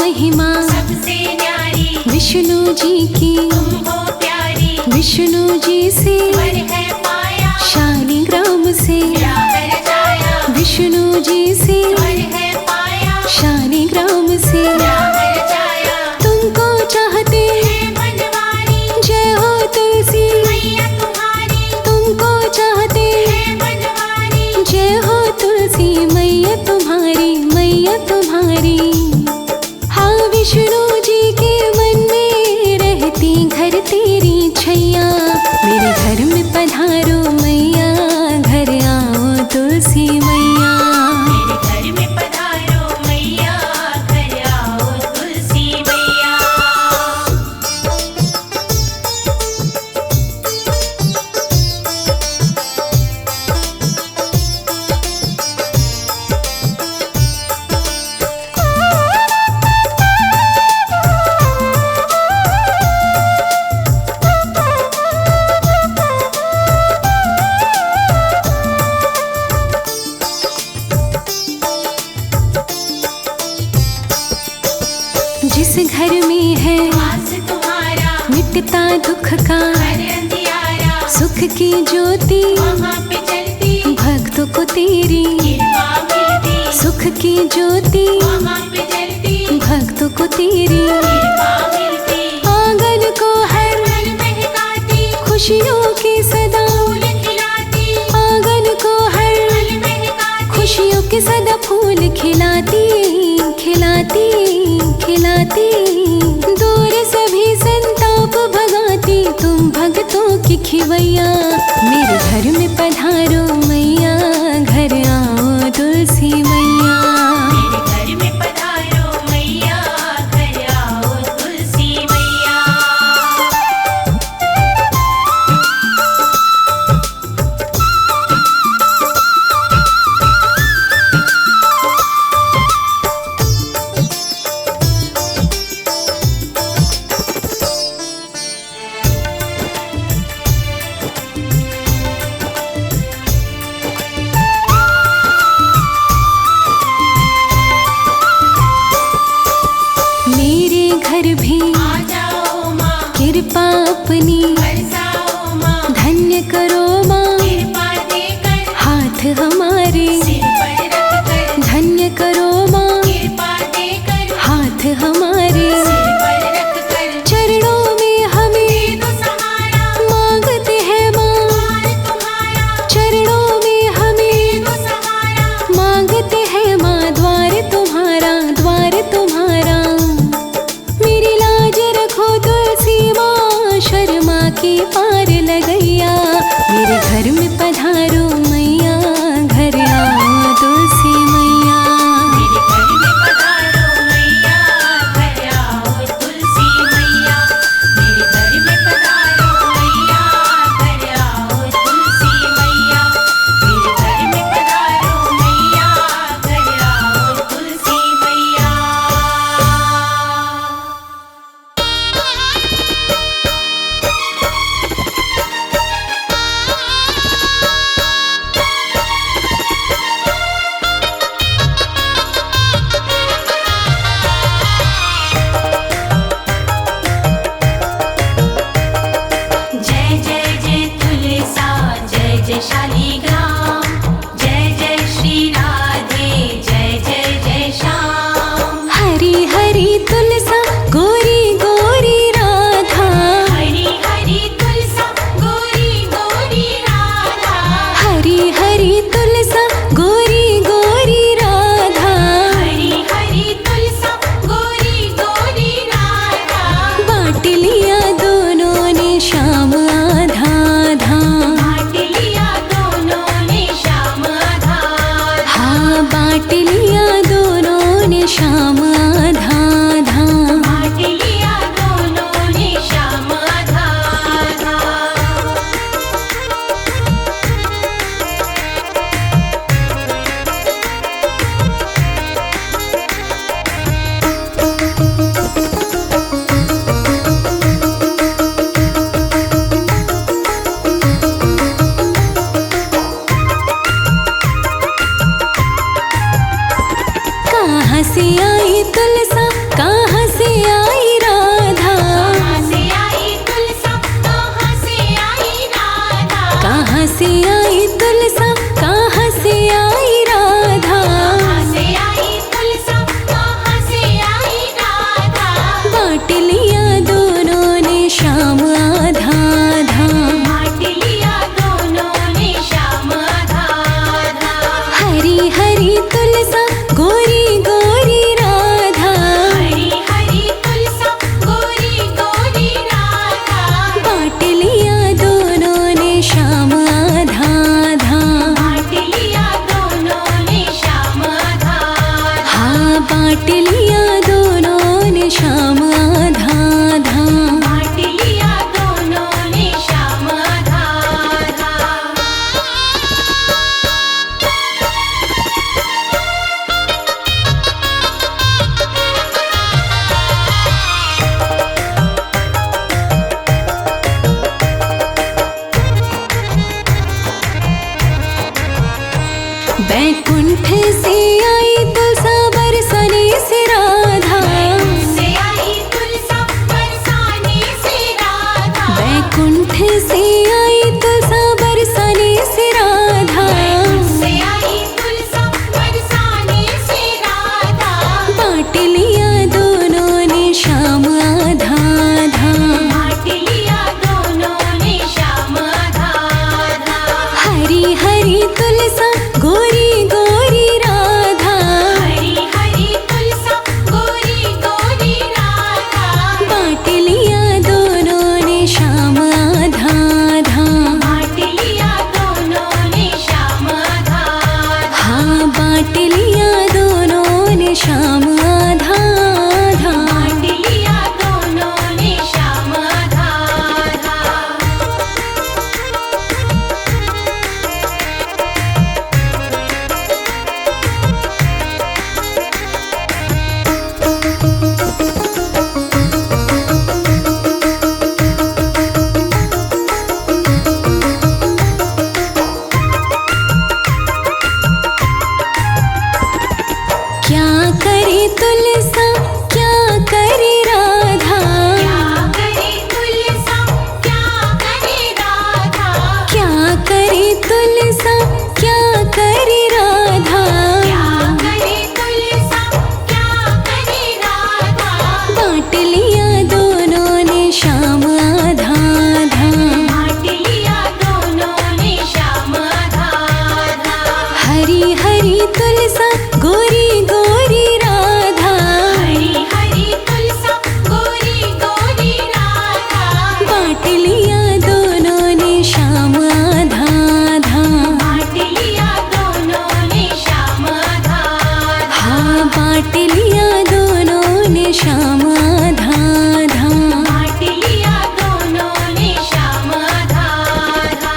महिमा सबसे न्यारी, विष्णु जी की तुम हो प्यारी, विष्णु जी से वर है पाया, शालिग्राम से जाकर जाया, विष्णु जी से वर है पाया, शालिग्राम से जाकर जाया, तुमको चाहते है बनवारी, जय हो तुलसी मैया तुम्हारी, तुमको चाहते है बनवारी, जय हो तुलसी मैया तुम्हारी मैया तुम्हारी। हाँ विष्णु जी के मन में रहती घर तेरी छैया, मेरे घर में पधारो मैया घर आओ तुलसी मैया। मेरे घर में पधारो मैया, घर आओ तुलसी मैया। जिस घर में है वास तुम्हारा, मिटता दुख का हर अंधियारा, सुख की ज्योति वहाँ पे चलती, भक्तों को तेरी कृपा मिलती, सुख की ज्योति वहाँ पे चलती, भक्तों को तेरी कृपा मिलती, आंगन को हर फल महकाती, खुशियों की सदा फूल खिलाती, आंगन को हर फल महकाती, खुशियों के सदा फूल खिलाती खिलाती खिलाती। दूर सभी संताप भगाती तुम भक्तों की खिवैया, मेरे घर में पधारो मैया घर आओ तुलसी मैया। मेरे घर में पधारो मैया, घर आओ तुलसी मैया। मेरे घर भी आ जाओ माँ, कृपा अपनी बरसाओ माँ, धन्य करो माँ कृपा देकर हाथ हमारे सिर पर रख कर, धन्य करो माँ कृपा देकर हाथ हमारे सिर पर रख कर, चरणों में हमें दे दो सहारा, मांगते हैं माँ द्वार तुम्हारा, चरणों में हमें दे दो सहारा, मांगते हैं माँ द्वार तुम्हारा द्वार तुम्हारा। मेरी लाज रखो तुलसी माँ शर्मा की पार लगैया, मेरे घर में पधारो मैया घर आओ तुलसी मैया। मेरे घर में पधारो मैया, घर आओ तुलसी मैया। मेरे घर में पधारो मैया, घर आओ तुलसी मैया। मेरे घर में पधारो मैया, घर आओ तुलसी मैया। जय जय जय तुलसा, जय जय शालिग्राम, जय जय श्री राधे, जय जय जय श्याम। हरी हरी तुलसा गोरी गोरी राधा, हरी हरी तुलसा, गोरी गोरी राधा। हरी हरी तुलसा गोरी गोरी राधा। हरी हरी तुलसा, गोरी गोरी राधा। बाँट लिया दोनों ने श्याम आधा आधा, बाँट लिया दोनों ने श्याम आधा आधा। हाँ बाँट लिया दोनों ने श्याम आधा आधा। बाँट लिया दोनों ने श्याम आधा आधा। वैकुंठ से आई तुलसा बरसाने से राधा, से आई तुलसा बरसाने से राधा, वैकुंठ से आई तुलसा बरसाने से राधा, से आई तुलसा बरसाने से राधा, बांट लिया दोनों ने श्याम आधा आधा, बांट लिया दोनों ने श्याम आधा आधा। हरी हरी तुलसा गोरी गोरी राधा, हरी हरी तुलसा गोरी गोरी राधा, बांट लिया दोनों ने श्याम आधा आधा, बांट लिया दोनों ने श्याम आधा आधा। हाँ बांट लिया दोनों ने श्याम आधा आधा। बांट लिया दोनों ने श्याम आधा आधा। क्या करे तुलसा क्या करे राधा, क्या करे तुलसा क्या करे राधा, क्या करे तुलसा क्या करे राधा, क्या करे तुलसा क्या करे राधा, बांट लिया दोनों ने श्याम आधा आधा, बांट लिया दोनों ने श्याम आधा आधा। हरी हरी तुलसा गोरी गोरी राधा, हरी हरी तुलसा गोरी गोरी राधा, बांट लिया दोनों ने श्याम आधा आधा, बांट लिया दोनों ने श्याम आधा आधा। हाँ बांट लिया दोनों ने श्याम आधा आधा, बांट लिया दोनों ने श्याम आधा आधा।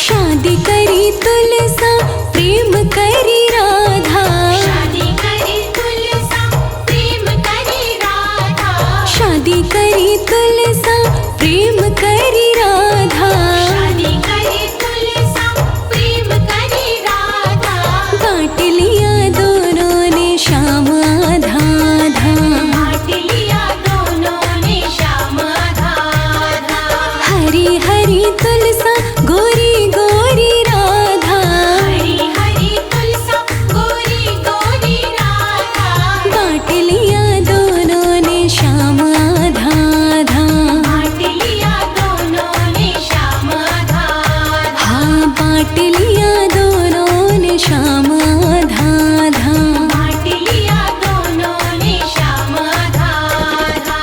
शादी करी तुलसा प्रेम करी राधा, शादी करी तुलसा प्रेम करी राधा, शादी करी तुलसा प्रेम करी राधा, शादी करी तुलसा प्रेम करी राधा, बांट लिया दोनों ने श्याम आधा आधा, बांट लिया दोनों ने श्याम आधा आधा। हरी हरी तुलसा गोरी गोरी राधा, हरी हरी तुलसा गोरी गोरी राधा, बांट लिया दोनों ने श्याम आधा आधा, बांट लिया दोनों ने श्याम आधा आधा। हाँ बांट लिया दोनों ने श्याम आधा आधा, बांट लिया दोनों ने श्याम आधा आधा।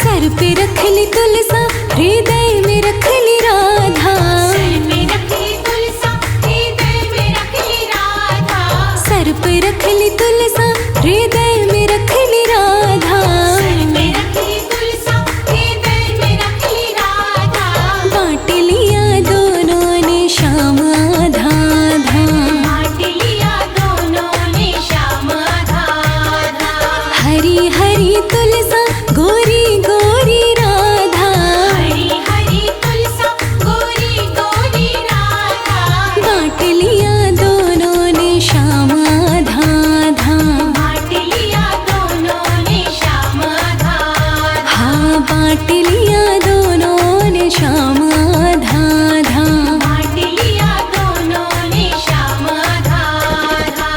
सर पे रख ली तुलसा हृदय में रख ली राधा, सर पे रखी तुलसा हृदय में रखी राधा, सर पे रख ली तुलसा हृदय में रख ली राधा, सर पे रखी तुलसा हृदय में रखी राधा, बांट लिया दोनों ने श्याम आधा आधा, बांट लिया दोनों ने श्याम आधा आधा। हरी हरी तुलसा गोरी गोरी राधा, हरी हरी तुलसा गोरी गोरी राधा, बांट लिया दोनों ने श्याम आधा आधा, बांट लिया दोनों ने श्याम आधा आधा। हाँ बांट लिया दोनों ने श्याम आधा आधा, बांट लिया दोनों ने श्याम आधा आधा।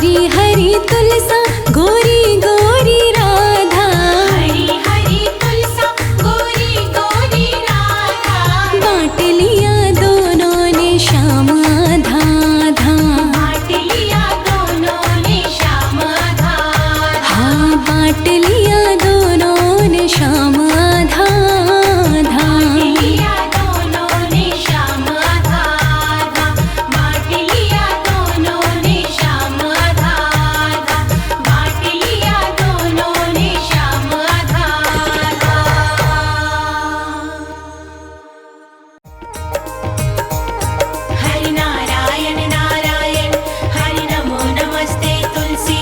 हरी हरी तुलसा गोरी गोरी राधा, हरी हरी तुलसा गोरी गोरी राधा, बांट लिया दोनों ने श्याम आधा आधा। बांट लिया दोनों ने श्याम आधा आधा, हाँ बांट लिया दोनों ने श्याम आधा आधा। लिया दोनों ने श्याम आधा आधा, बांट लिया दोनों ने श्याम आधा आधा, बांट लिया दोनों ने श्याम आधा आधा। हरि नारायण नारायण हरि नमो नमस्ते तुलसी,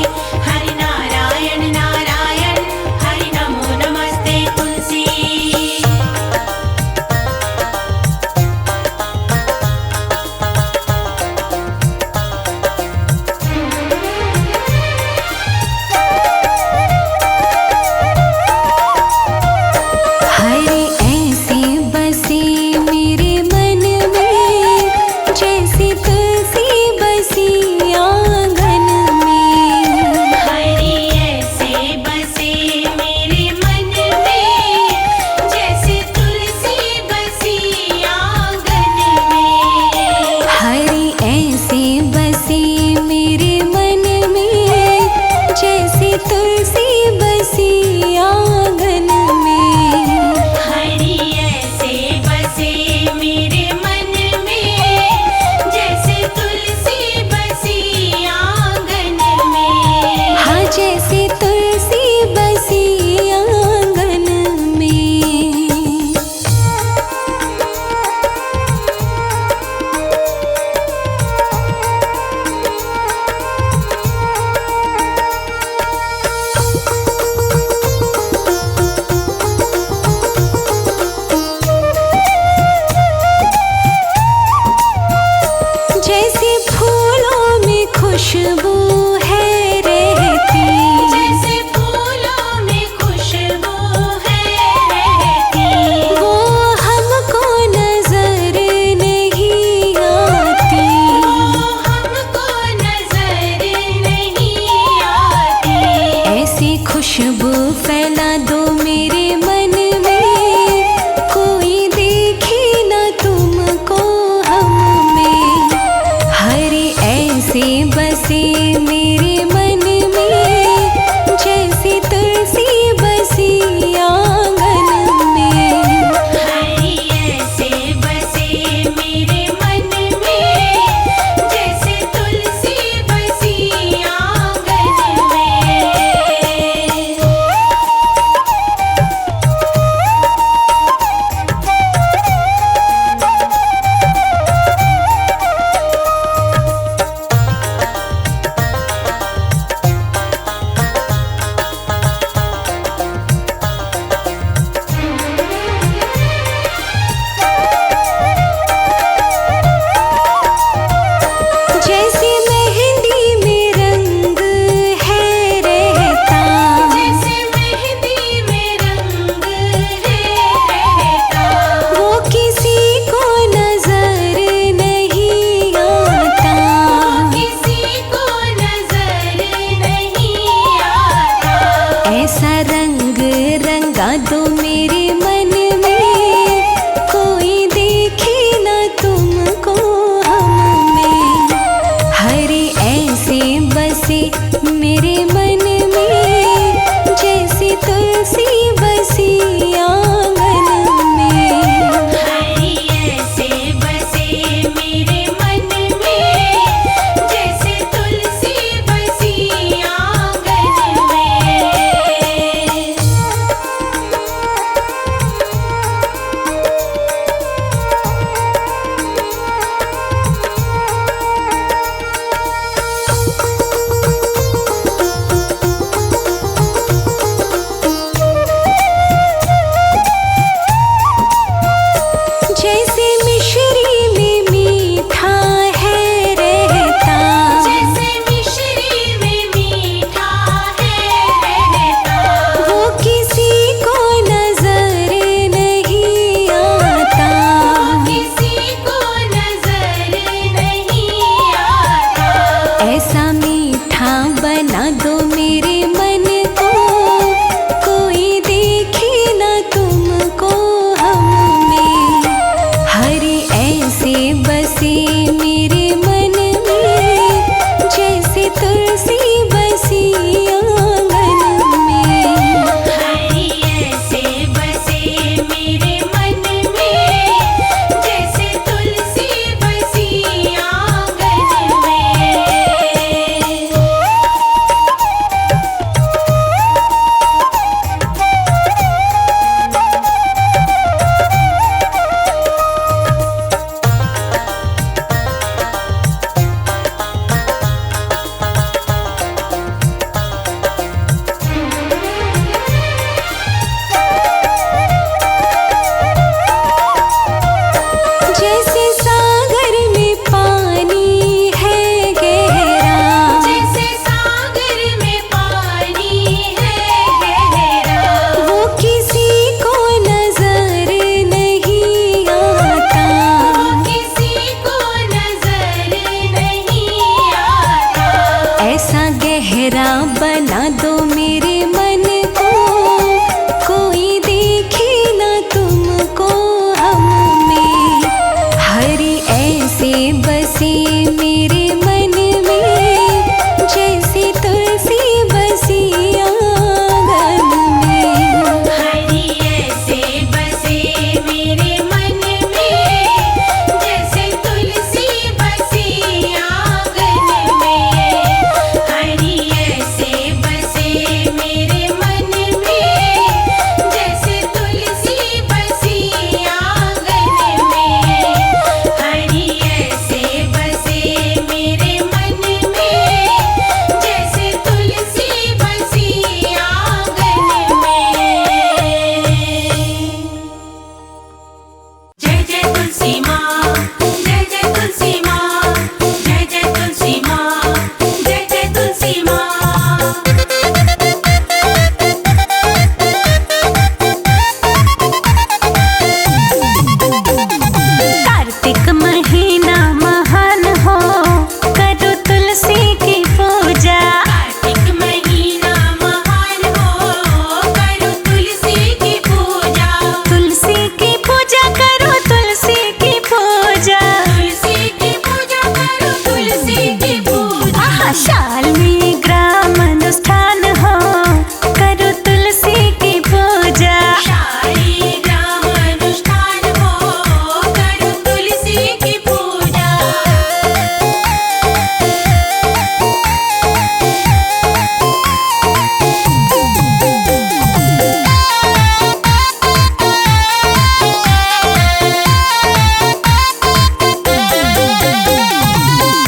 हरि नारायण नारायण हरि नमो नमस्ते तुलसी। हरे ऐसे बसे मेरे मन में जैसे तुलसी बसी आंगन में। हरि ऐसे बसे मेरे मन में जैसे तुलसी बसी आंगन में। हरे ऐसे बसे मेरे मन में जैसे तुलसी बसी आंगन में। हरि ऐसे बसे मेरे मन में जैसे तुलसी बसी आंगन में। हाँ जैसे तुलसी बसी आंगन में। जैसे फूलों में खुशबू है रहती, जैसे फूलों में खुशबू है रहती, वो हमको नजर नहीं आती। हमको नजर नहीं आती। ऐसी खुशबू फैला दो मेरे मन में, कोई देखे न तुमको हम में। हरे ऐसे बसे मेरे मन में जैसे तुलसी बसी आंगन में। हरि ऐसे बसे मेरे मन में जैसे तुलसी बसी आंगन में। तुलसी बसी आंगन में। हरि ऐसे बसे मेरे मन में, जैसे तुलसी बसी आंगन में। जैसे सागर में पानी है गहरा, जैसे सागर में पानी है गहरा, वो किसी को नजर नहीं आता। किसी को नजर नहीं आता। ऐसा गहरा बना दो मेरे मन को, कोई देखे ना तुमको हम में। हरि ऐसे बसे मेरे मन में, जैसे तुलसी बसी आंगन में। हरि ऐसे बसे मेरे मन में, जैसे तुलसी बसी आंगन में। हरि ऐसे बसे मेरे मन में, जैसे तुलसी बसी आंगन में। हरि ऐसे बसे मेरे मन में, जैसे तुलसी बसी आंगन में। जय जय तुलसी माँ, जय जय तुलसी माँ, जय जय तुलसी माँ, जय जय तुलसी माँ। कार्तिक महीना महान हो, करो तुलसी की पूजा। कार्तिक महीना महान हो, करो तुलसी की पूजा। तुलसी की पूजा करो, तुलसी की पूजा। तुलसी की पूजा करो, तुलसी की पूजा। आहा, शाल्मी ग्राम अनुष्ठान हो, करो तुलसी की पूजा। शालिग्राम अनुष्ठान हो, करो तुलसी की पूजा।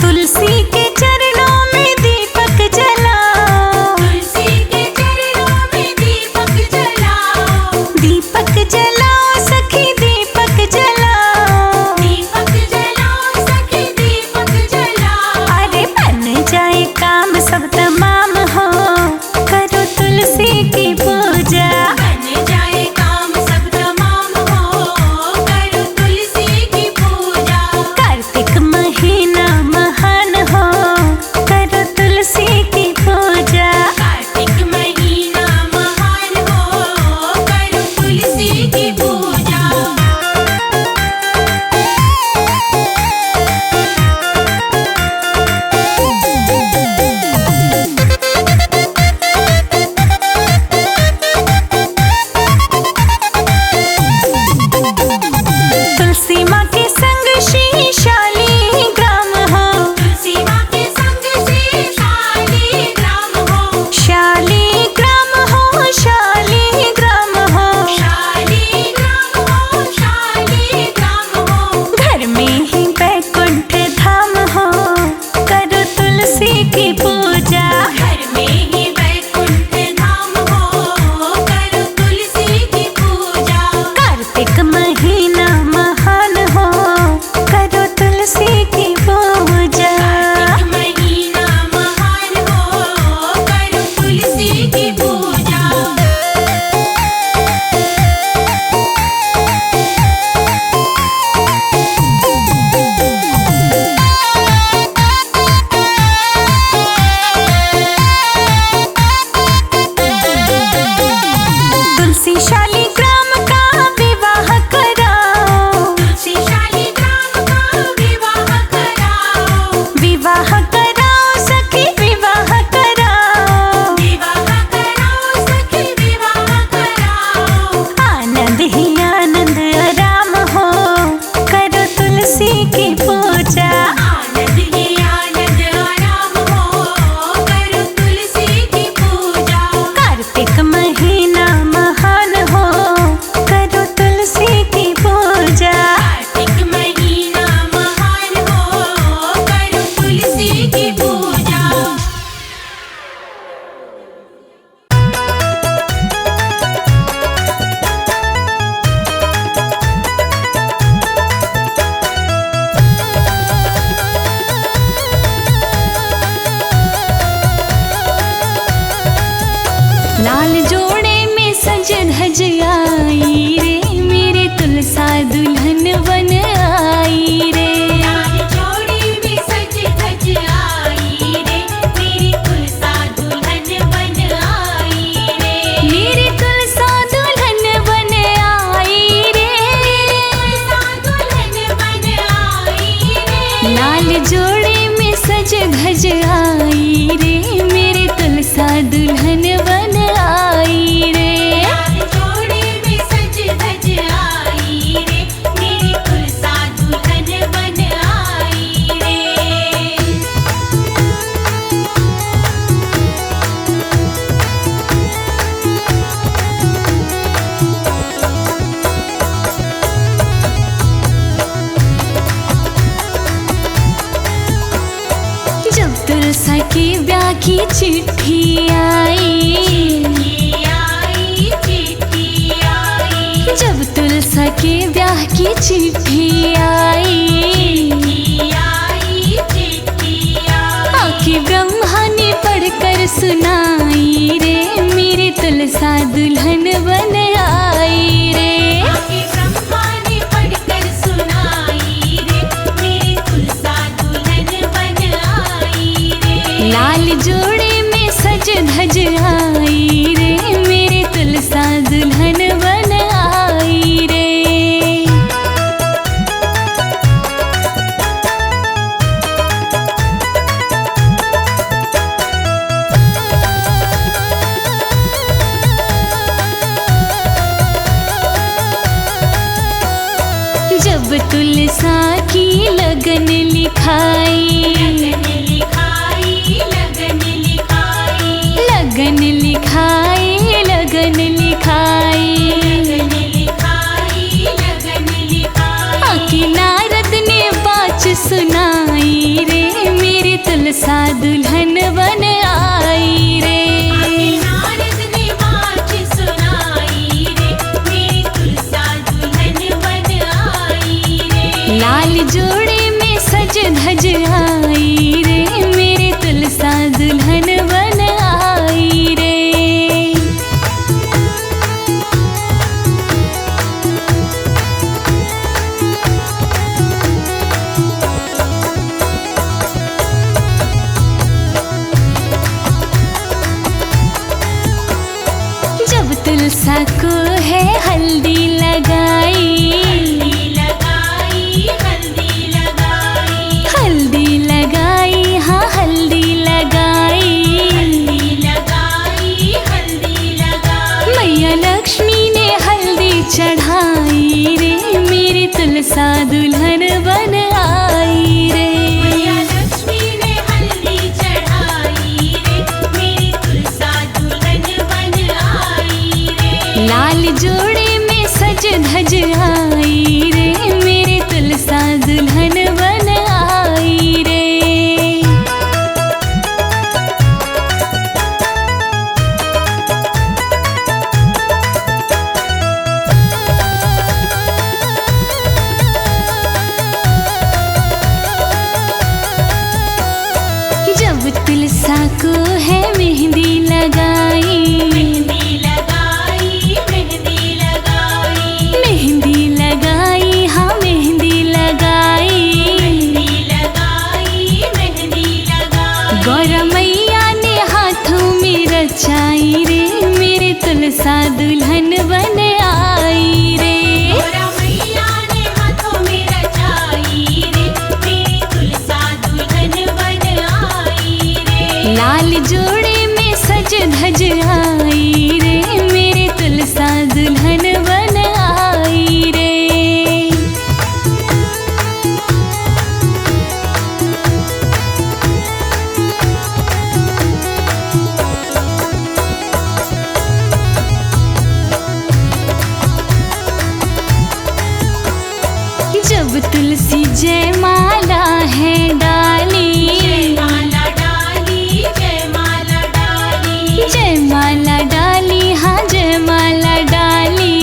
तुलसी के चरणों में दी की चिट्ठी आई, जब तुलसा के ब्याह की चिट्ठी आई, आके ब्रह्मा ने पढ़कर सुनाई रे, मेरी तुलसा दुल्हन बन आई रे। लाल जोड़े में सज धज आई रे, मेरी तुलसा दुल्हन बन आई रे। जब तुलसा की लगन लिखाई, लगन लिखाई, लगन लिखाई, आके नारद ने बात सुनाई रे, मेरी तुलसा दुल्हन बन आई रे। लाल जोड़े में सज धज आई रे, मेरी तुलसा दुल्हन बन आई रे। जब तुलसा को है हल्दी लगाई, हल्दी लगाई, हाँ हल्दी लगाई, मैया लक्ष्मी ने हल्दी चढ़ाई रे, मेरी तुलसा दुल्हन बन आई रे। लाल जोड़े में सज धज आई रे, मेरी तुलसा दुल्हन बन आई रे। जब तुलसा को है मेहंदी लगाई, मेहंदी लगाई, हाँ मेहंदी लगाई, गौरा मैया ने हाथों में रचाई रे, मेरे तुलसा दुल्हन बन आई रे। लाल जोड़े में सज धज आई रे, मेरे तुलसा दुल्हन बन आई रे। जब तुलसी जयमाला है डाली, जयमाला डाली, हाँ जयमाला डाली,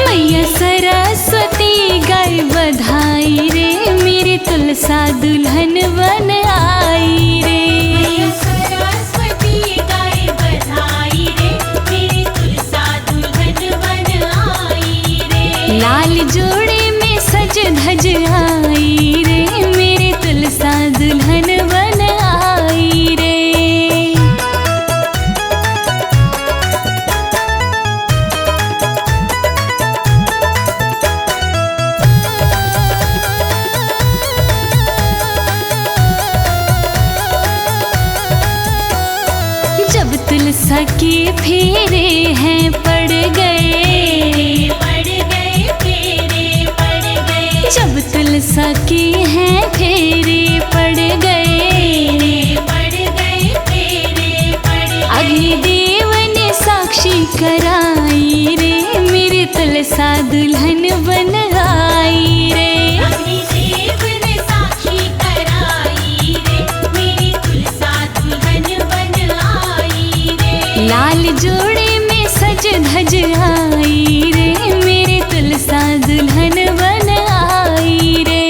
मैया सरस्वती गाय बधाई रे, मेरी तुलसा दुल्हन बन आई रे। लाल जोड़े में सज धज आई रे, मेरी तुलसा दुल्हन बन आई रे। जब तुलसा के फेरे हैं पड़ गए, जब तुलसा के हैं फेरे पड़ गए, अग्निदेव ने साक्षी कराई रे, मेरी तुलसा दुल्हन बन आई रे। अग्निदेव ने साक्षी कराई धज आई रे, मेरे तुलसा दुल्हन बन आई रे।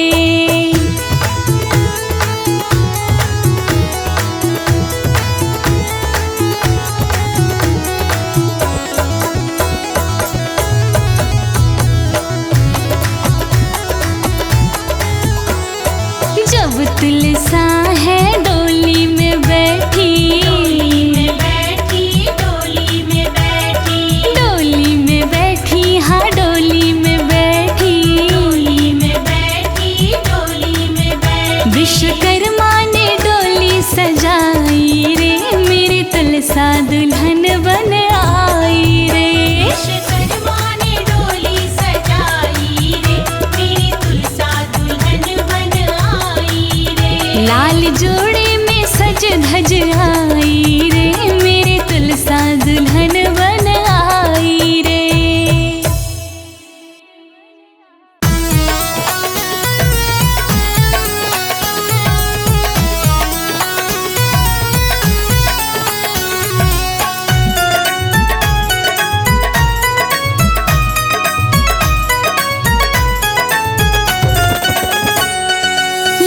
जब तुलसा है डोली में बैठी, डोली में बैठी, डोली में बैठी, डोली में बैठी, हाँ डोली में बैठी, डोली में बैठी, डोली में बैठी। विश्वकर्मा ने डोली सजाई रे, मेरी तुलसा दुल्हन बन आई रे। विश्वकर्मा ने डोली सजाई रे, मेरी तुलसा दुल्हन बन आई रे। लाल जोड़े में सज धज आई रे, मेरी तुलसा दुल्हन बन आई रे।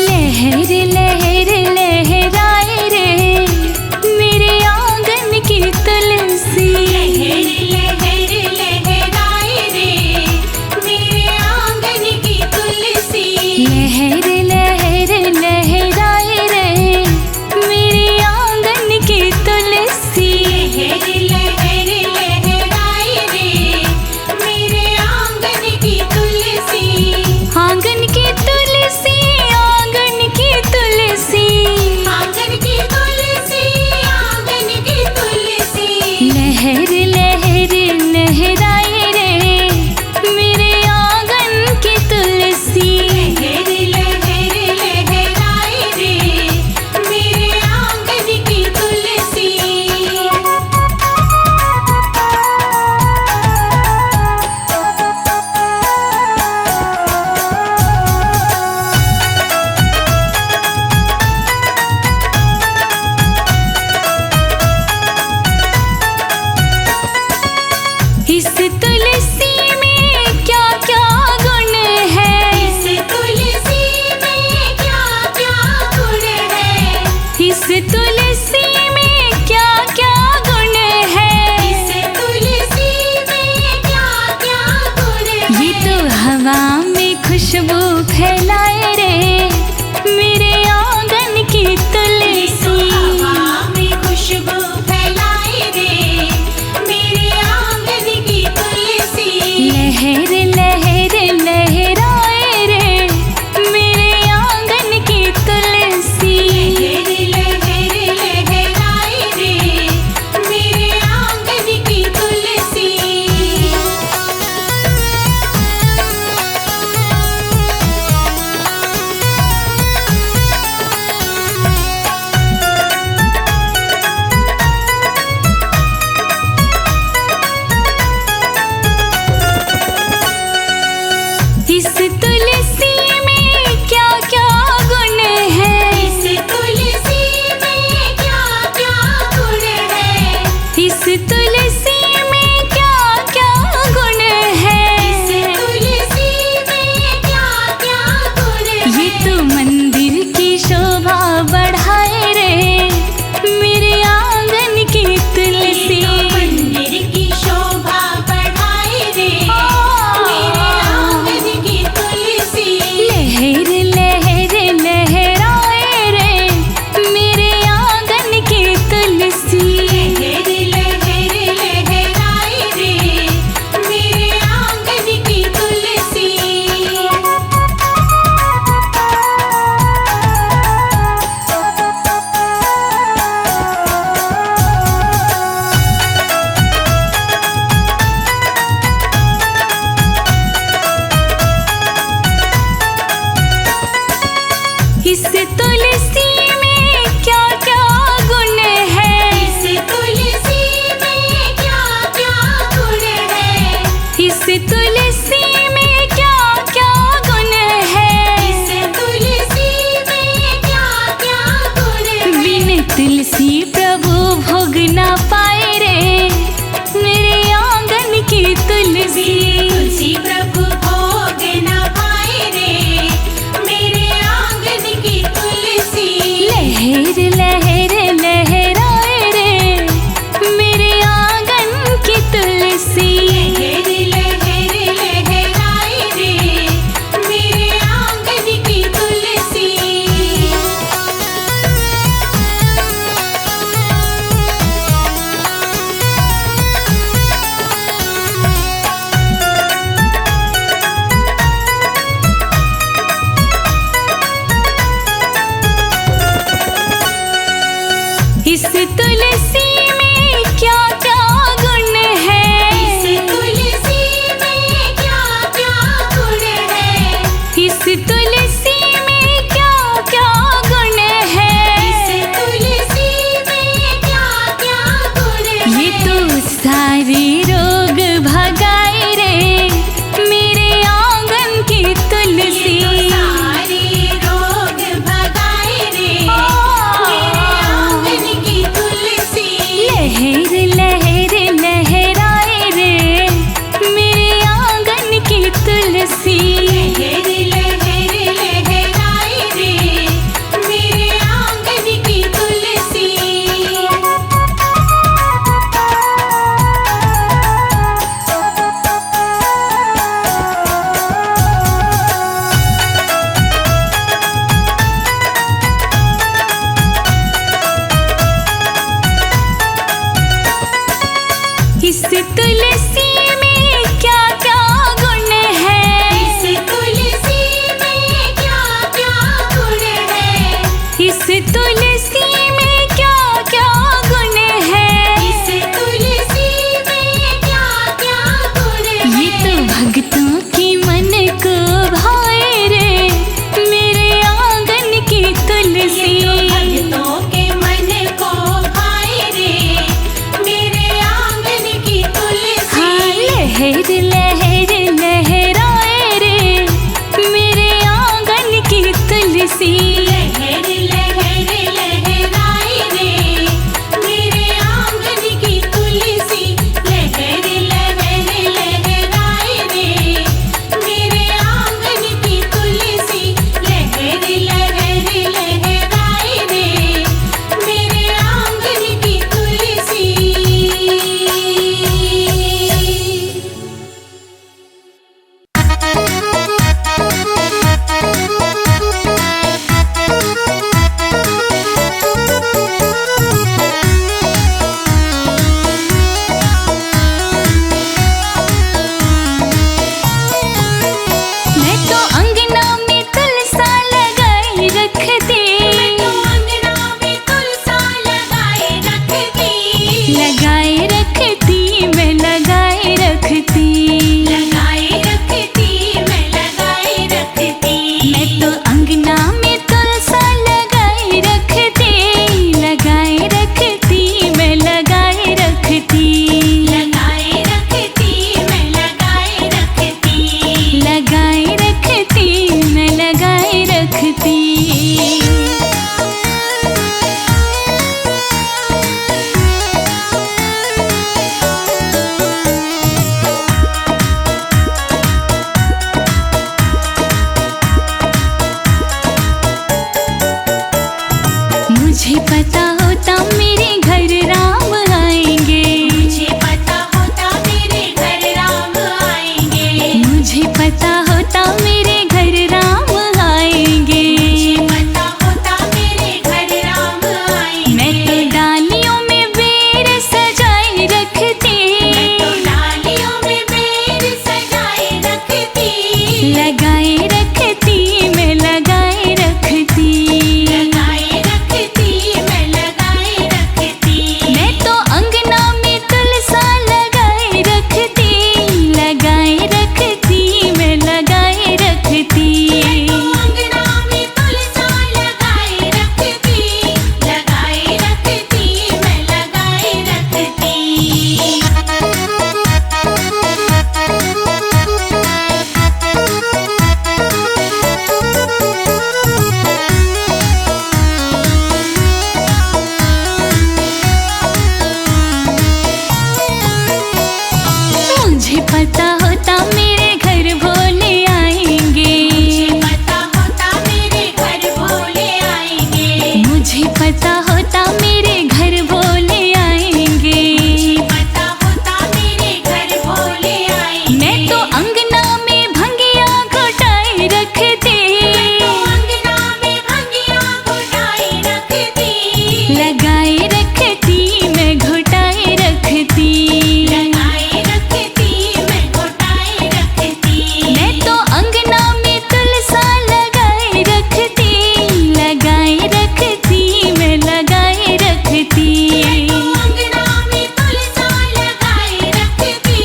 लहर लहर लहराए रे, मेरे आंगन की तुलसी। लहर लहर लहराए रे, मेरे आंगन की तुलसी। लहर लहर लहराए रे, मेरे आंगन की तुलसी। लहर लहर लहराए रे, मेरे आंगन की तुलसी। आंगन की तुलसी, आंगन की तुलसी। आंगन की तुलसी, आंगन की तुलसी। लहर लहर लहराए रे, मेरे आंगन की तुलसी। लहर लहर लहराए रे, मेरे आंगन की तुलसी। इस तुलसी में क्या क्या गुण है, इस तुलसी में क्या क्या गुण है। इस तुलसी में क्या क्या गुण है। इस तुलसी में क्या क्या गुण है। ये तो हवा में खुशबू फैलाए रे, मेरे आंगन की तुलसी। हवा में खुशबू फैलाए रे, मेरे आंगन की तुलसी। लहर लहर लहराए रे, मेरे आंगन की तुलसी। लहर लहराए रे, मेरे आंगन की तुलसी। इस तुलसी में क्या क्या गुण है। इस तुलसी में क्या क्या गुण है। इस तुलसी में क्या क्या गुण है। इस तुलसी में क्या क्या गुण है। ये तो मंदिर की शोभा बढ़ाए रे, मेरे आंगन की तुलसी। मंदिर की शोभा बढ़ाए रे, मेरे आंगन की तुलसी। लहर लहर लहराए रे, मेरे आंगन की तुलसी। लहर लहर लहराए रे, मेरे आंगन की तुलसी। इस तुलसी में क्या क्या गुण है। इस तुलसी में क्या क्या गुण है। इस तुलसी में क्या क्या गुण है। इस तुलसी में क्या क्या गुण है। बिन तुलसी प्रभु भोग ना पाए रे, मेरे आंगन इस तुलसी में क्या क्या गुण है, इस तुलसी में क्या क्या गुण है। ये तो भक्तों की मन को भाए रे, मेरे आंगन की तुलसी। ये तो भक्तों के मन को भाए रे, मेरे आंगन की तुलसी। हाँ, लहर लहर लहराए रे, मेरे आंगन की तुलसी। लहर लहर लहराए रे, मेरे आंगन की तुलसी। लहर लहर लहराए रे, मेरे आंगन की तुलसी। लहर लहर लहराए रे, मेरे आंगन की तुलसी। मैं तो अंगना में तुलसा लगाई रखती, मैं तो अंगना में तुलसा लगाए रखती। लगाए रखती, मैं लगाए रखती। लगाए रखती, मैं लगाए रखती। मैं तो अंगना में तुलसा लगाए रखती, लगाए रखती, मैं लगाए रखती। लगाए रखती, मैं लगाए रखती। लगाए रखती, मैं लगाए रखती। मुझे पता होता मेरे घर राम आएंगे, मुझे पता होता मेरे घर राम आएंगे। मुझे पता होता मेरे घर राम आएंगे। मुझे पता होता मेरे घर राम आएंगे। मैं तो डालियों में बेर सजाए रखती, मैं तो डालियों में बेर सजाए रखती। लगाए रखती, मैं लगाए रखती। लगाए रखती, मैं लगाए रखती। मैं तो अंगना में तुलसा लगाए रखती, लगाए रखती, मैं लगाए रखती। अंगना में तुलसा लगाए रखती। लगाए रखती, मैं लगाए रखती। मुझे पता होता मेरे घर भोले आएंगे, मुझे पता होता मेरे घर भोले आएंगे। मुझे पता होता मेरे घर भोले आएंगे। मुझे पता होता मेरे घर भोले आएंगे। मैं तो अंगना में भंगिया घोटाए रखती, अंगना में भंगिया घुटाए रखती। लगाए रखती, मैं घोटाए रखती। लगाए रखती, मैं घुटाए रखती। मैं तो अंगना में तुलसा लगाए रखती, लगाए रखती, मैं लगाए रखती। अंगना में तुलसा लगाए रखती।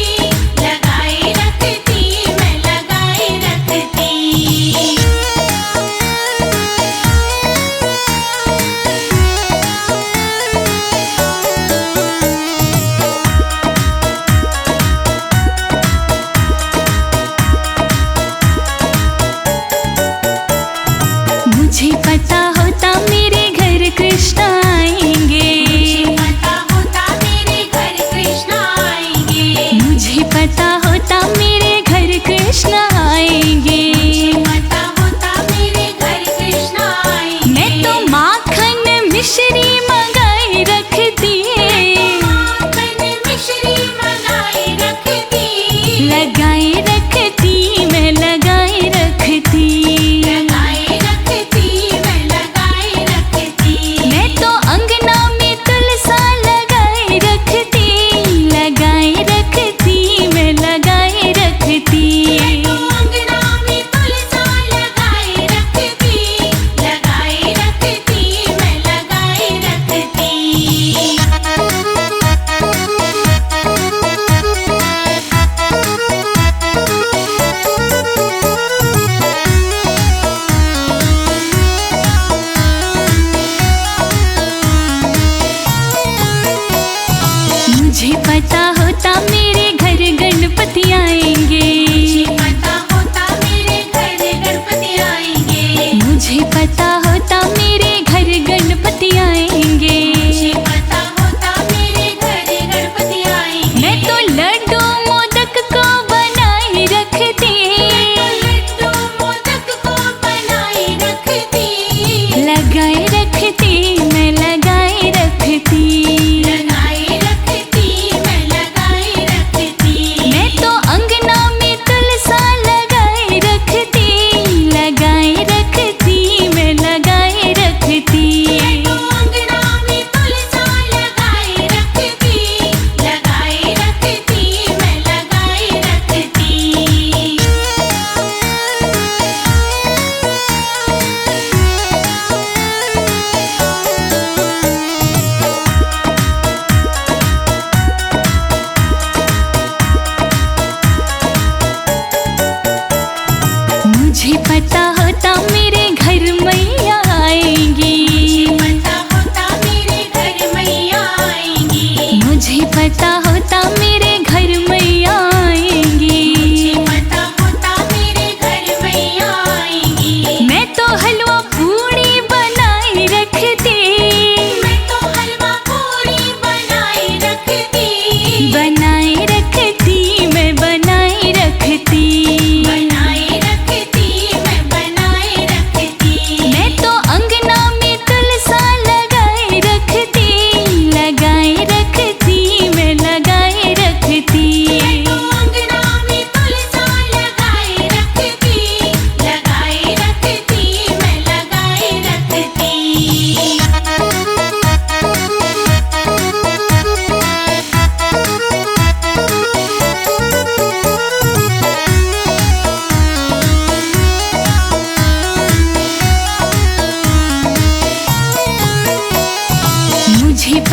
लगाए रखती, मैं लगाए रखती। मुझे पता होता मेरे घर कृष्ण आएंगे, पता होता मेरे घर कृष्ण आएंगे। मुझे पता होता मेरे घर कृष्ण आएंगे। पता होता मेरे घर कृष्ण आएंगे। मैं तो माखन मिश्री मंगाए रखती, माखन मिश्री मंगाए रखती। लगाए रखती, मैं लगाए रखती। लगाए रखती, मैं लगाए रखती। मैं तो अंगना में तुलसा लगाए रखती, लगाए रखती, मैं लगाए रखती। अंगना में तुलसा लगाए रखती। लगाए रखती,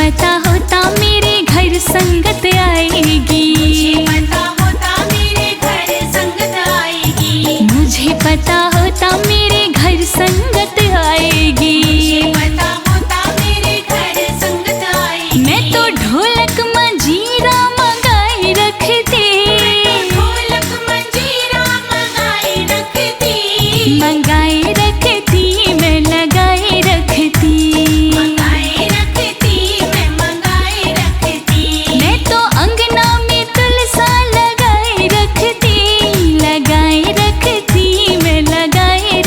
पता होता मेरे घर संगत आएगी, पता होता मेरे घर संगत आएगी, मुझे पता होता मेरे घर संगत आएगी। पता होता मेरे घर संगत आएगी। मैं तो ढोलक मंजीरा मंगाए रखती, ढोलक मंजीरा मंगाए रखती, मंगाए रखती मैं लगाए रखती। मंगाए रखती मैं मंगाए रखती। मैं तो अंगना में तुलसा लगाए रखती, लगाए रखती मैं लगाए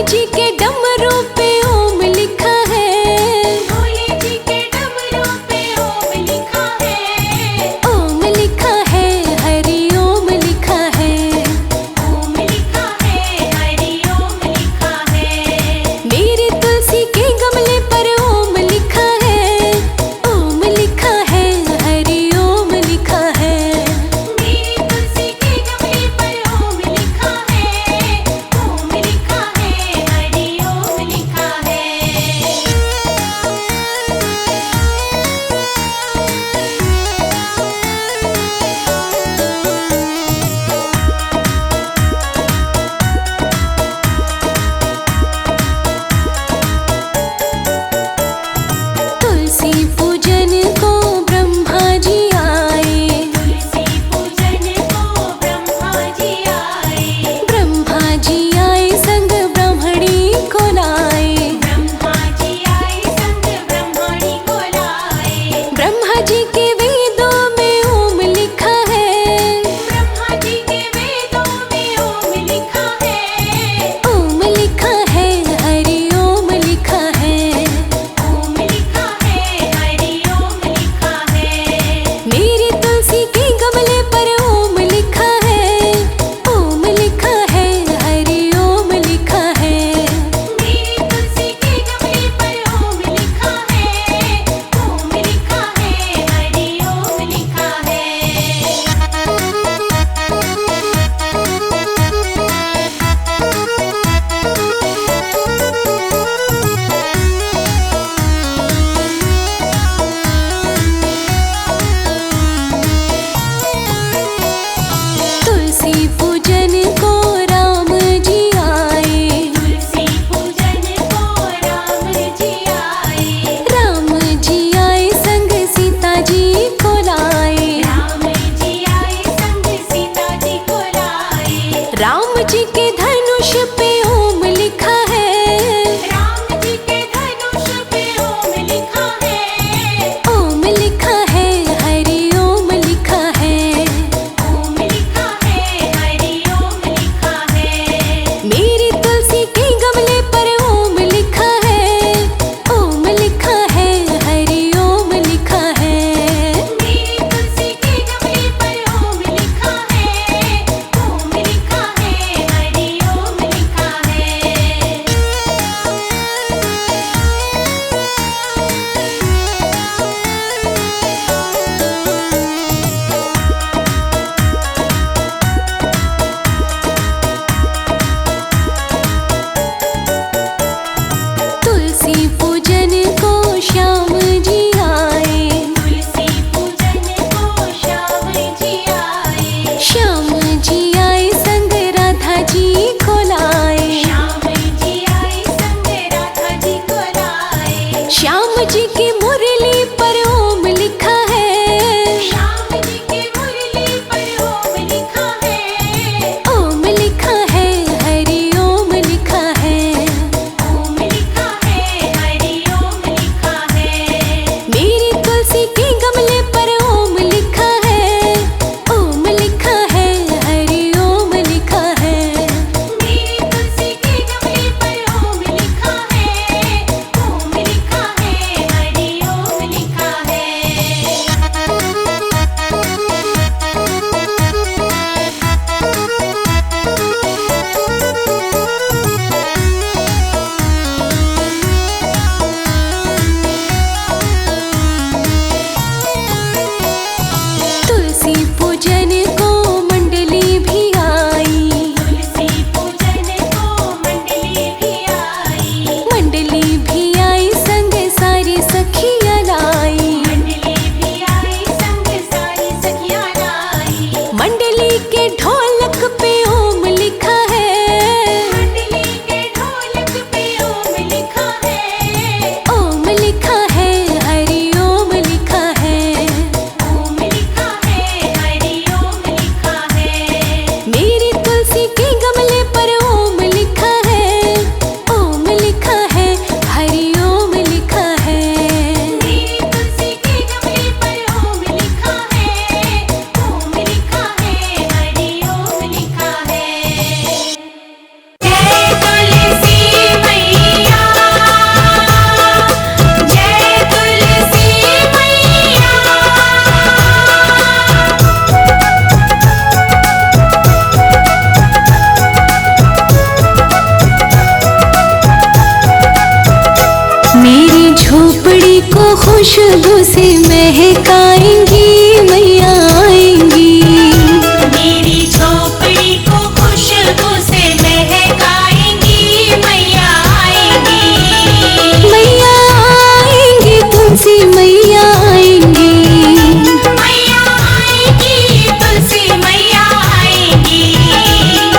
जी के डमरू पे ओम लिखा है, भोले जी के डमरू पे ओम लिखा है, ओम लिखा है, हरि ओम लिखा है। ओम लिखा है, हरि ओम लिखा है। मेरे तुलसी के गमले पर ओम लिखा है, ओम लिखा है, हरि ओम लिखा है। मेरे तुलसी के गमले पर ओम लिखा है, ओम लिखा है, हरि खुशबू से महकाएंगी मैया आएंगी। मेरी झोपड़ी को खुशबू से महकाएंगी मैया आएंगी। मैया आएंगी तुलसी मैया आएंगी। मैया आएंगी तुलसी मैया आएंगी।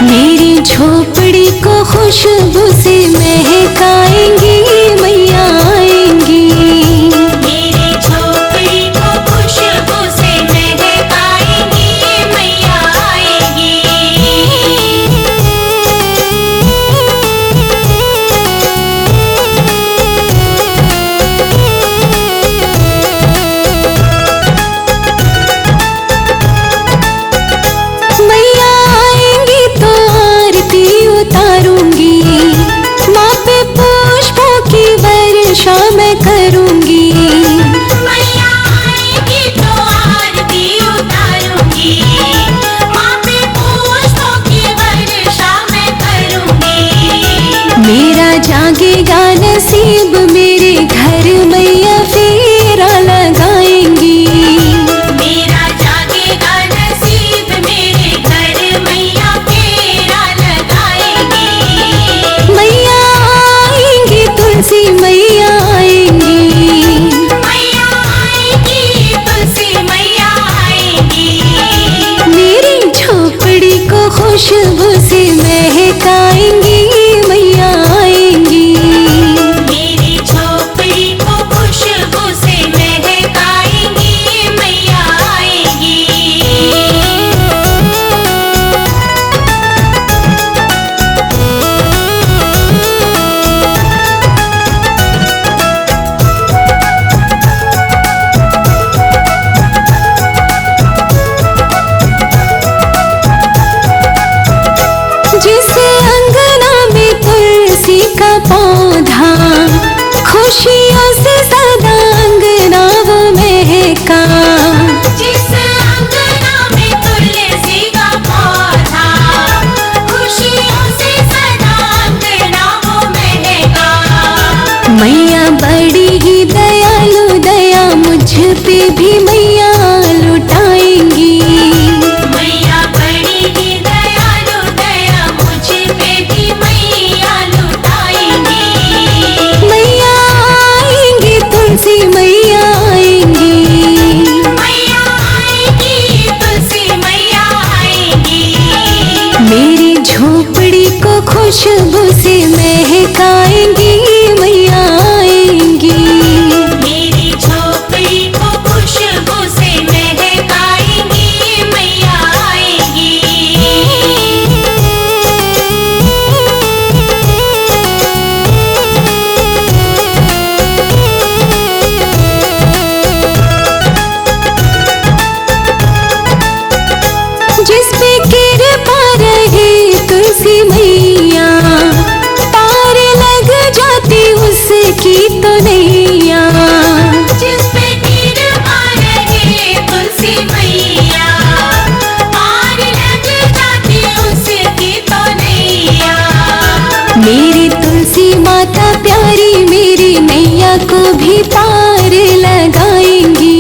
मेरी झोपड़ी को खुशबू से महकाएंगी मैया आएंगी। मेरी झोपड़ी को खुशबू से महकाएंगी मैया आएंगी। मैया आएंगी तो आरती उतारूंगी, माँ पे पुष्पों की वर्षा मैं करूंगी। मैया आएंगी तो आरती उतारूंगी, माँ पे पुष्पों की वर्षा मैं करूंगी। मेरा जागेगा नसीब मेरे घर मैया फेरा लगाएंगी। मेरा जागेगा नसीब मेरे घर मैया फेरा लगाएंगी। मैया आएंगी तुलसी मैया आएंगी। मैया आएंगी तुलसी मैया आएंगी। मेरी झोपड़ी को खुशबू से महकाएंगी मैया आएंगी। मेरी झोपड़ी को खुशबू से महकाएंगी मैया आएंगी। जिसे अंगना में तुलसी का पौधा, खुशियों से सदा अंगना वो महका। जिस अंगना में तुलसी का पौधा, खुशियों से सदा अंगना वो महका। मैया बड़ी ही दयालु, दया मुझ पे भी मैया लुटाएंगी। मैया बड़ी ही दयालु, दया मुझ पे भी मैया लुटाएंगी। मैया आएंगी तुलसी मैया आएंगी। मैया आएंगी तुलसी मैया आएंगी। मेरी झोपड़ी को खुशबू से महकाएंगी मैया आएंगी। मेरी झोपड़ी को खुशबू से महकाएंगी मैया आएंगी। जिस पे कृपा रहे तुलसी मैया, पार लग जाती उसकी तो नैया। जिस पे कृपा रहे तुलसी मैया, पार लग जाती उसकी तो नैया। मेरी तुलसी माता प्यारी मेरी नैया को भी पार लगाएंगी।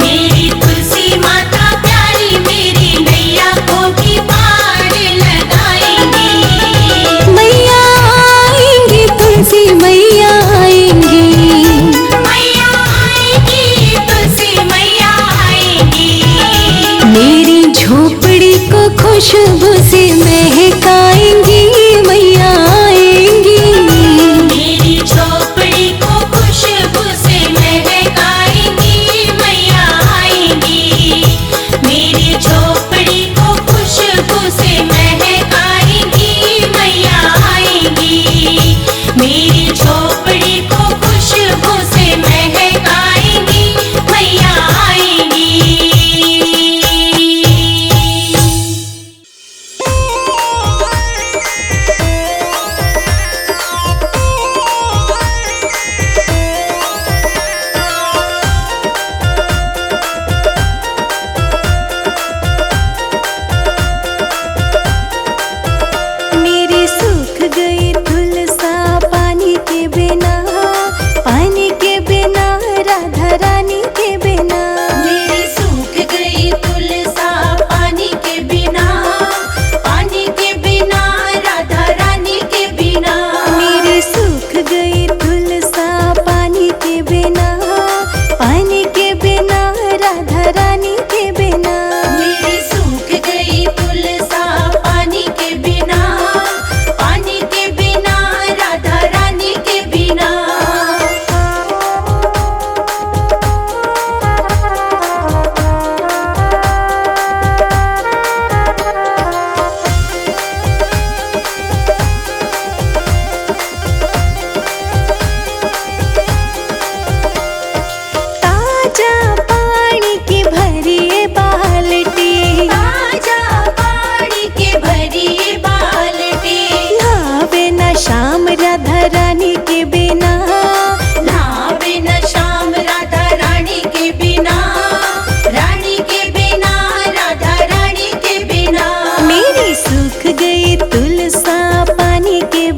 मेरी तुलसी माता प्यारी मेरी नैया को भी पार लगाएंगी। मैया आएंगी तुलसी मैया आएंगी। मैया आएंगी तुलसी मैया आएंगी। मेरी झोपड़ी को खुशबू से महकाएंगी मैया आएंगी।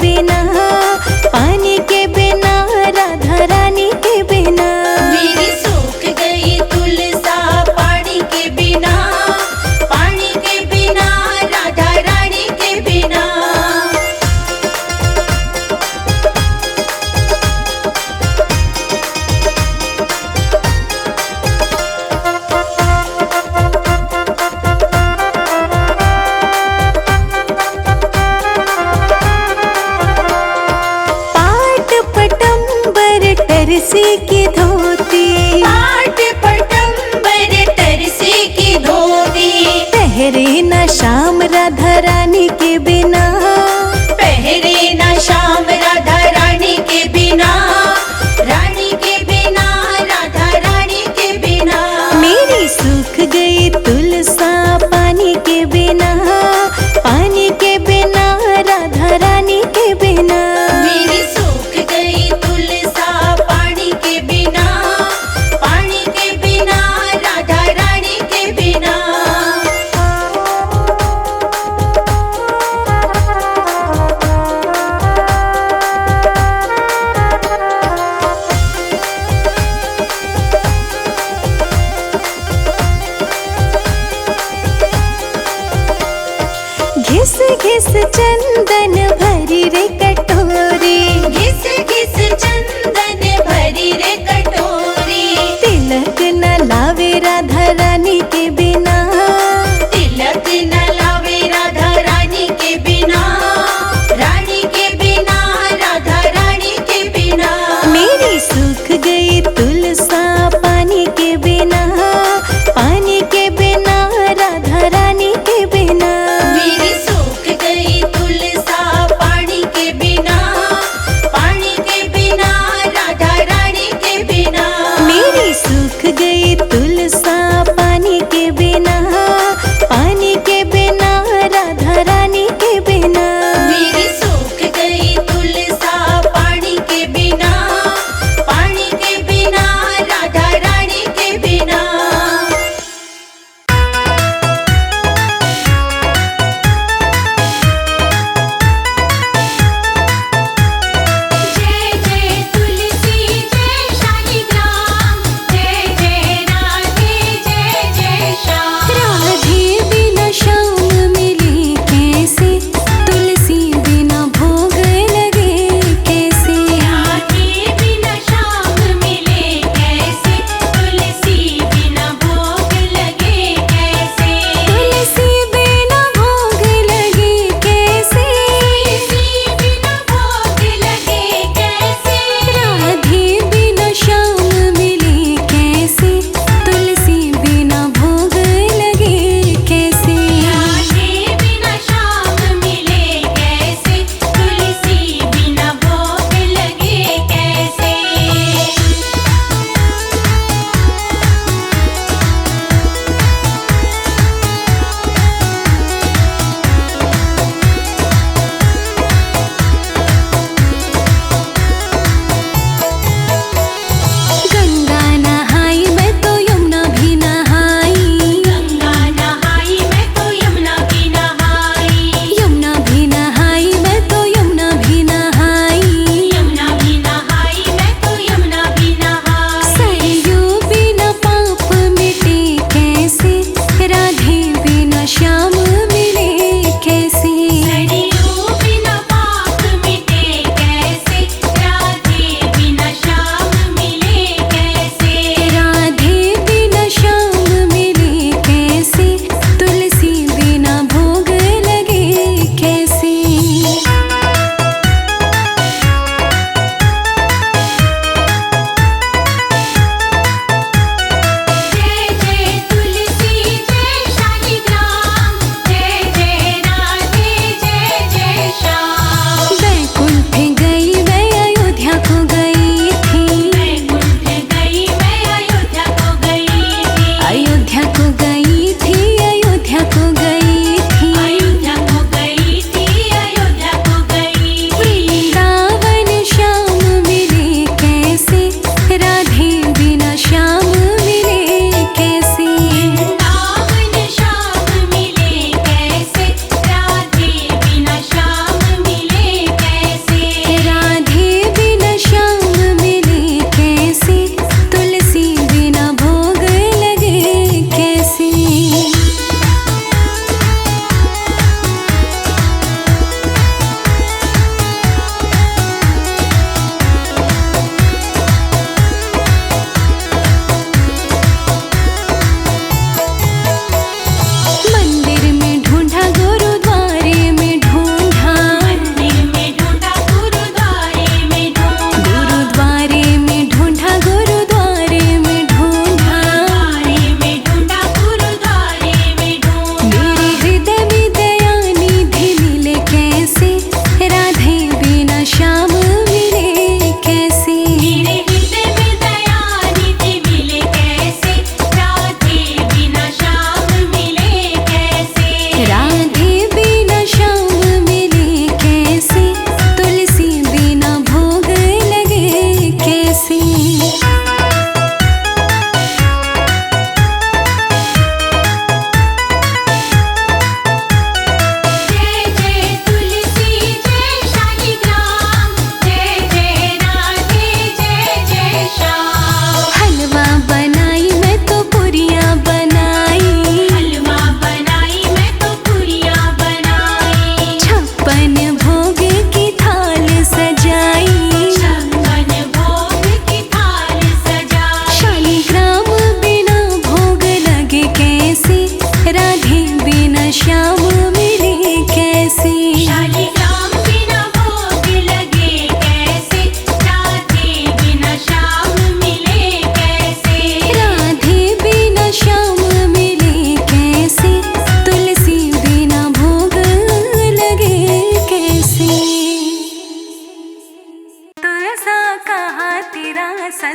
बिना, पानी के बिना, राधा रानी के बिना। मेरी सूख गई तुलसा पानी के बिना, पानी के बिना, राधा रानी के बिना। पाट पटंबर टरसी की धोती, पाट पटंबर तरसी की धोती, पहरे न शाम राधा रानी के बिना। पहरे न श्याम राधा रानी के बिना, रानी के बिना, राधा रानी के बिना। मेरी सूख गई तुलसा पानी के बिना, पानी के बिना, राधा रानी के बिना। मेरी सूख गई तुलसा पानी के बिना,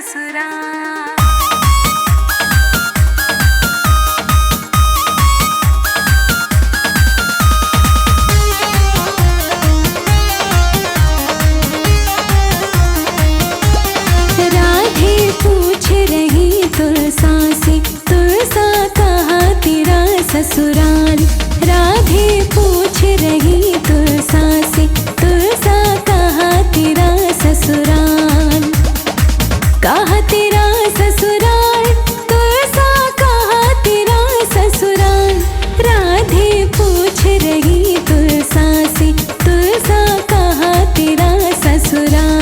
ससुराल। राधे पूछ रही तुलसा से, तुलसा कहाँ तेरा ससुराल। राधे पूछ रही तुलसा से, तुलसा कहाँ तेरा ससुराल। कहाँ तेरा ससुराल, तुलसा कहाँ तेरा ससुराल। राधे पूछ रही तुलसा से, तुलसा कहाँ तेरा ससुराल।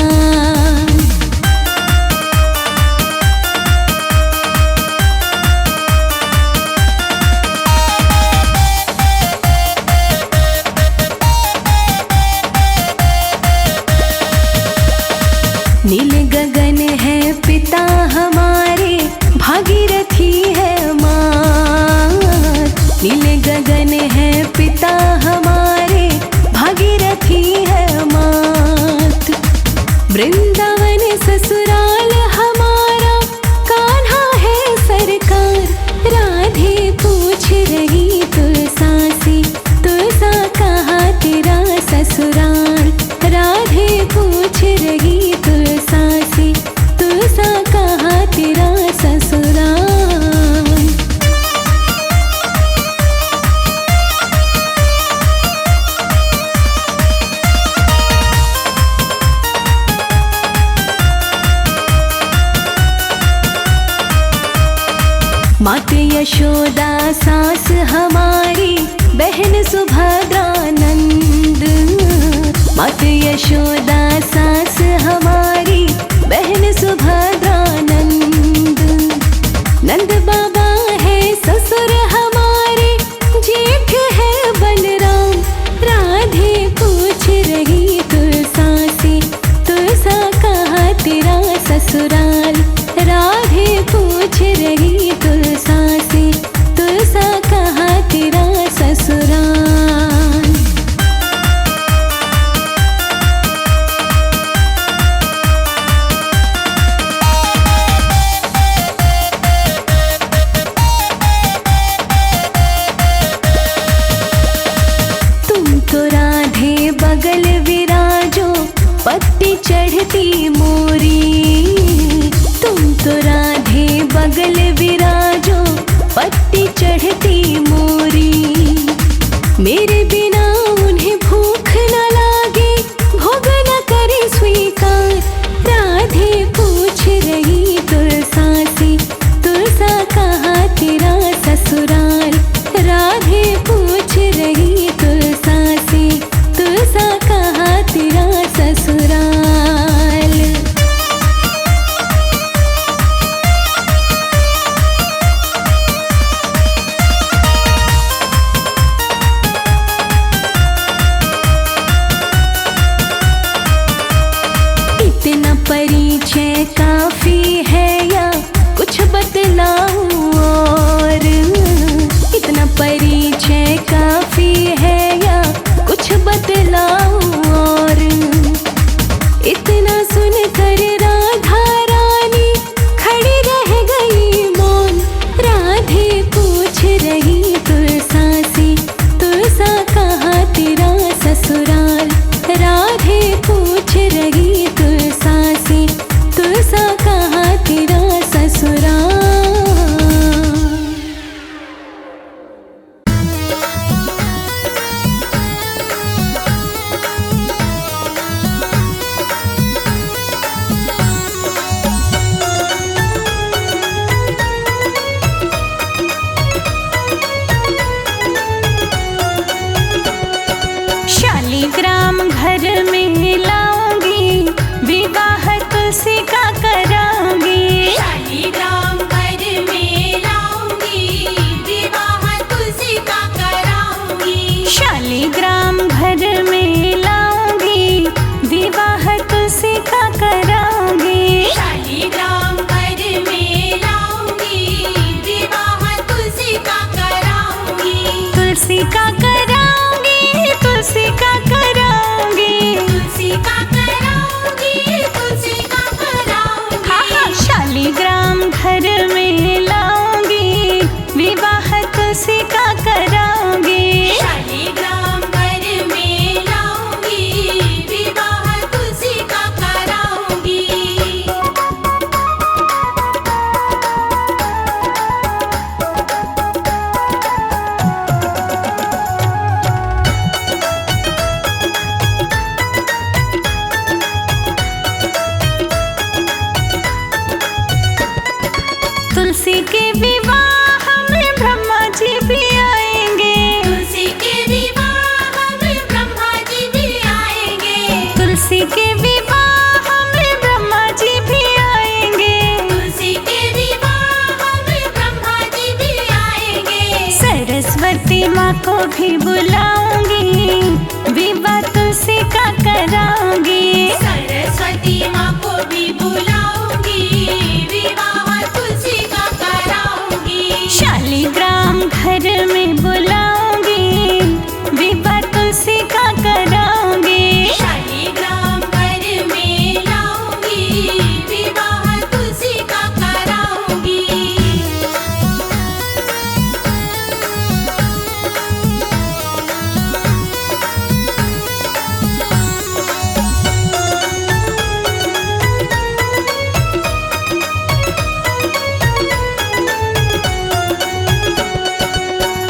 नील गगन है पिता हमारे, भागीरथी है मात। नील गगन है पिता हमारे, भागीरथी है मात। वृंदावन ससुराल हमारा, कान्हा है सरकार। राधे पूछ रही तुलसा से, तुलसा कहाँ तेरा ससुराल। राधे पूछ रही तुलसा से, तुलसा कहाँ तेरा ससुराल। माते यशोदा सास हमारी, बहन सुभद्रा नंद। माते यशोदा सास हमारी, बहन सुभद्रा नंद। नंद बाबा है ससुर हमारे, जेठ है बलराम। राधे पूछ रही तुलसा से, तुलसा कहाँ तेरा ससुराल। राधे पूछ रही तुलसा से, तुलसा कहाँ तेरा ससुराल। तुम तो राधे बगल विराजो, पत्ती चढ़ती मोरी। तुम तो राधे बगल विराजो, पत्ती चढ़ती मोरी। मेरे बिना उन्हें भूख न लागे, भोग न करे स्वीकार। राधे पूछ रही तुलसा से, तुलसा कहाँ तेरा ससुराल। राधे पूछ रही तुलसा से, तुलसा कहाँ तेरा ससुराल। इतना परिचय काफी है या कुछ बतलाऊं और। इतना परिचय काफी है या कुछ बतलाऊं और। इतना सुनकर राधा रानी खड़ी रह गई मौन। राधे पूछ रही तुलसा से, तुलसा कहाँ तेरा ससुराल। राधे पूछ रही तुलसा से, तुलसा कहाँ तेरा ससुराल। शालिग्राम घर में लाऊंगी, भी बुलाऊंगी, विवाह तुलसी का कराऊंगी। सरस्वती माँ को भी बुलाऊंगी, विवाह तुलसी का कराऊंगी। शालिग्राम घर में बुलाऊंगी, विवाह तुलसी का कराऊंगी। शालिग्राम घर में लाऊंगी, विवाह तुलसी का कराऊंगी।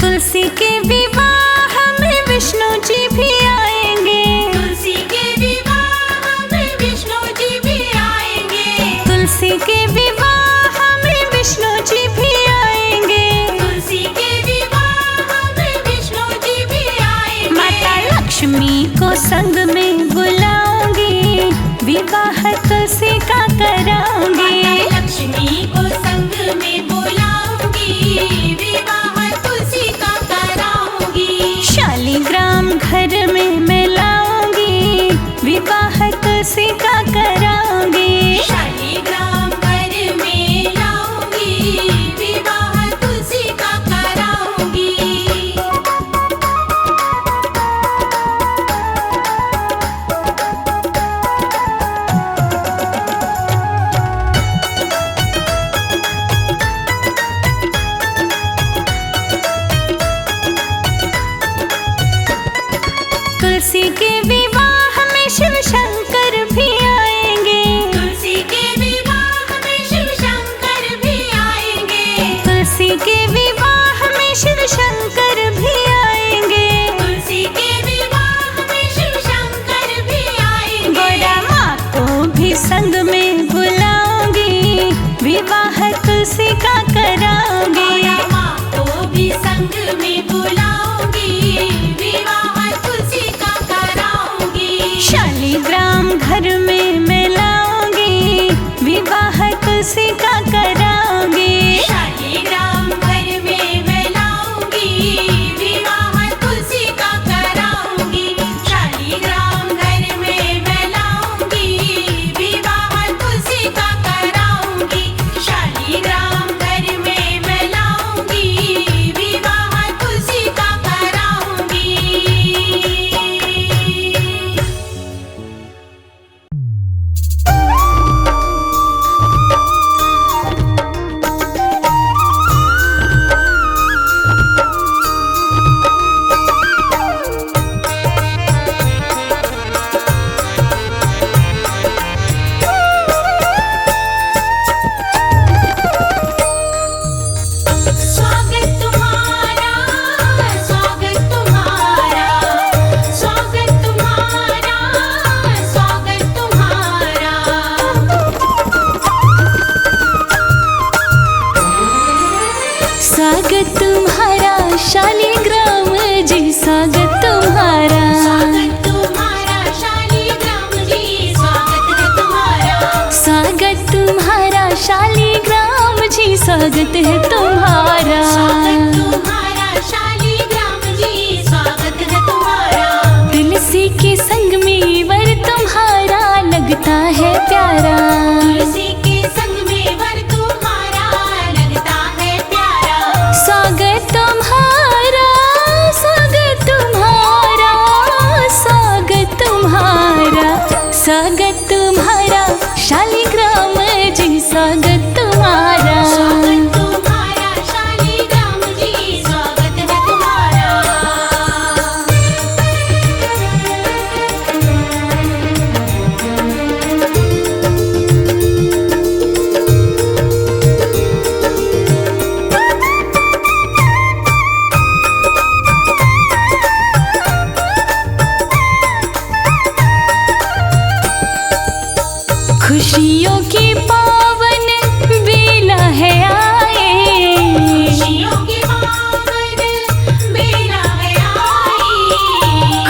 तुलसी के विवाह में विष्णु जी भी आएंगे। तुलसी के विवाह में विष्णु जी भी आएंगे। तुलसी के विवाह में विष्णु जी भी आएंगे। तुलसी के विवाह में विष्णु जी भी आएंगे। माता लक्ष्मी को संग में बुलाऊंगी, विवाह तुलसी का कराऊंगी। माता लक्ष्मी को संग में बुलाऊंगी, विवाह तुलसी का कराऊंगी। शालिग्राम घर में मैं लाऊंगी, विवाह तुलसी का कराऊंगी। शालिग्राम घर में लाऊंगी, विवाह तुलसी का कराऊंगी। तुलसी के विवाह में शिव शंकर भी आएंगे। तुलसी के विवाह में शिव शंकर भी आएंगे। तुलसी के विवाह में शिव शंकर भी आएंगे। तुलसी के विवाह में शिव शंकर भी आएंगे। गोरा माँ को भी संग में बुलाऊंगी, विवाह तुलसी का कराऊंगी। गोरा माँ को भी संग में बुलाऊंगी, विवाह तुलसी का कराऊंगी। शालिग्राम घर में मैं लाऊंगी, विवाह तुलसी का कराऊंगी। शालिग्राम घर में मैं लाऊंगी, विवाह तुलसी का कराऊंगी। शालिग्राम घर में मैं लाऊंगी, विवाह तुलसी का कराऊंगी। शालिग्राम घर में मैं लाऊंगी, विवाह तुलसी का कराऊंगी। स्वागत तुम्हारा, स्वागत तुम्हारा, स्वागत तुम्हारा, स्वागत तुम्हारा। स्वागत तुम्हारा शालिग्राम जी, स्वागत तुम्हारा। स्वागत तुम्हारा शालिग्राम जी, स्वागत है तुम्हारा। स्वागत तुम्हारा शालिग्राम जी, स्वागत है तुम्हारा। स्वागत तुम्हारा शालिग्राम जी, स्वागत है तुम्हारा। तुलसी के संग में वर तुम्हारा लगता है प्यारा। तुलसी के संग में वर तुम्हारा लगता है प्यारा। स्वागत तुम्हारा, स्वागत तुम्हारा, स्वागत तुम्हारा। स्वागत तुम्हारा शालिग्राम जी, स्वागत तुम्हारा। स्वागत तुम्हारा शालिग्राम जी, स्वागत है तुम्हारा। खुशियों की पावन बेला है आए। खुशियों की पावन बेला है आई।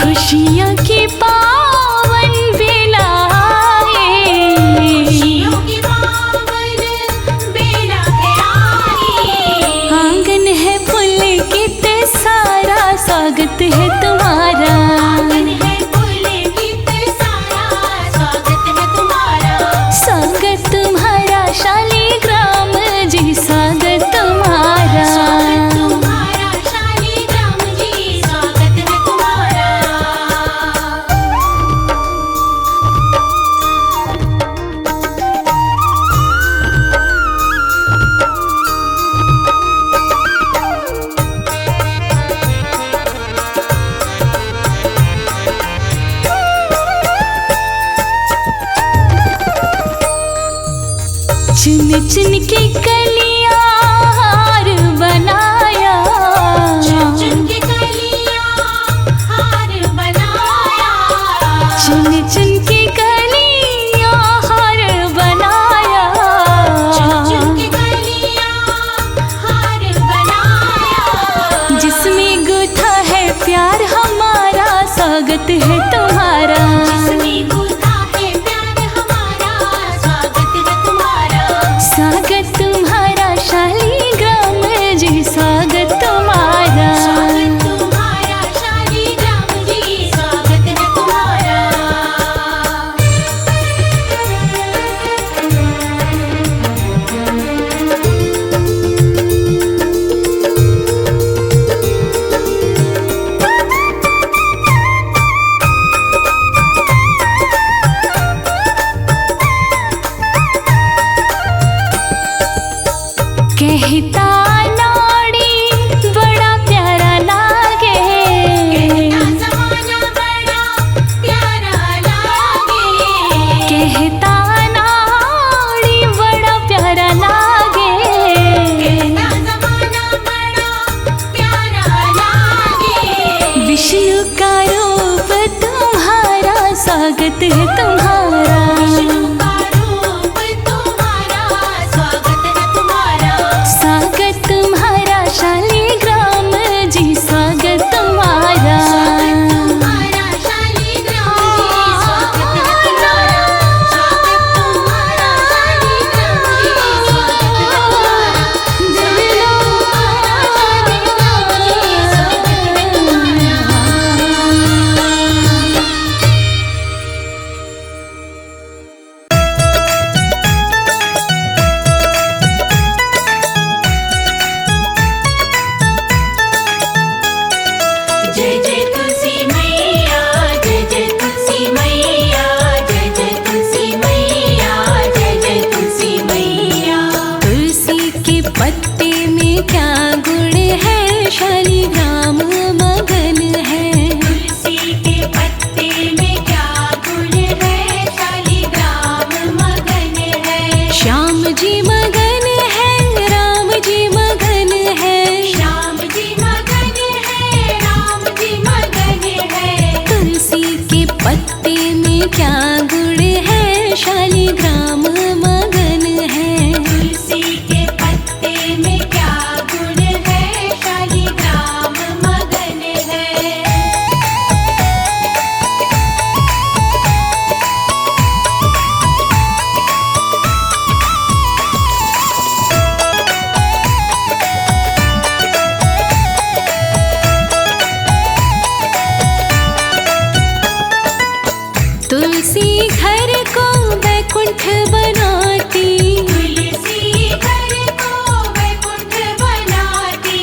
खुशियों की पावन बेला आए। खुशियों की पावन बेला है आई। आंगन है पुलकित सारा, स्वागत चुन चुन के कलियां हार बनाया, चुन चुन के कलियां हार बनाया, चुन चुन के कलियां हार बनाया, चुन चुन के कलियां हार बनाया। जिसमें गुथा है प्यार हमारा, स्वागत है तुम्हारा। जिसमें गुथा है प्यार हमारा, स्वागत है तुम्हारा। स्वागत तुम्हारा शालीग्राम जी, स्वागत तुम्हारा। स्वागत तुम्हारा शालीग्राम जी, स्वागत है तुम्हारा। कहता नाड़ी बड़ा प्यारा लागे, कहता ज़माना बड़ा प्यारा लागे, कहता नाड़ी बड़ा प्यारा लागे। कहता ज़माना बड़ा प्यारा लागे। विष्णु का रूप तुम्हारा, स्वागत है तुम्हारा। विष्णु का रूप तुम्हारा, स्वागत है तुम्हारा। स्वागत तुम्हारा शालीग्राम जी, स्वागत तुम्हारा। स्वागत तुम्हारा शालीग्राम जी, स्वागत है तुम्हारा। स्वागत तुम्हारा शालीग्राम जी, स्वागत है तुम्हारा। स्वागत तुम्हारा शालीग्राम जी, स्वागत है जय जय तुलसी मैया, जय जय तुलसी मैया, जय जय तुलसी मैया, जय जय तुलसी मैया। तुलसी के पत्ते में क्या गुण है, शालीग्राम मगन है। तुलसी के पत्ते में क्या गुण है, शालीग्राम मगन है। श्याम जी मगन है, राम जी मगन है। श्याम जी मगन है, राम जी मगन है। तुलसी के पत्ते में क्या गुण है, शालीग्राम मगन है। तुलसी के पत्ते में क्या गुण है, शालीग्राम मगन है। तुलसी घर को वैकुंठ बनाती, तुलसी घर को वैकुंठ बनाती।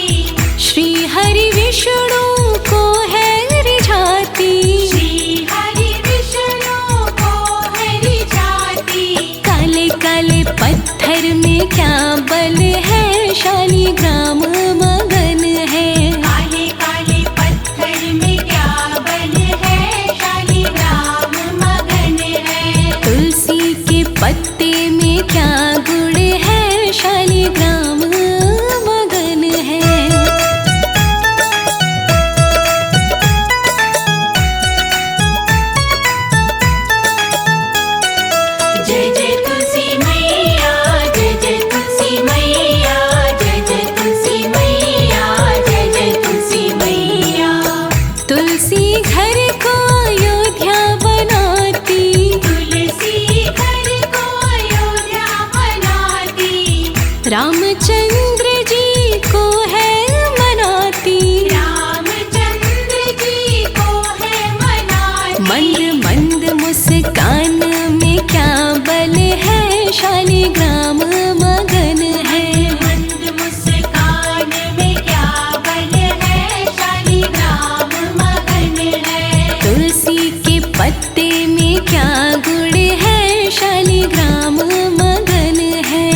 श्री हरि विष्णु को है रिझाती। श्री हरि विष्णु को है रिझाती। काले काले पत्थर में क्या बल है, शालीग्राम मगन है। काले काले पत्थर में क्या बल है, शालीग्राम मगन है। तुलसी के पत्ते में क्या गुण है, शालीग्राम मगन है। जय जय तुलसी मैया, जय जय तुलसी मैया, जय जय तुलसी मैया, जय जय तुलसी मैया। तुलसी घर को अयोध्या बनाती, तुलसी घर को अयोध्या बनाती। रामचंद्र जी को है मनाती। रामचंद्र जी को है मनाती। मंद मंद मुस्कान में क्या बल है, शालीग्राम मगन है। मंद मुस्कान में क्या बल है, शालीग्राम मगन है। तुलसी के पत्ते में क्या गुण है, शालीग्राम मगन है।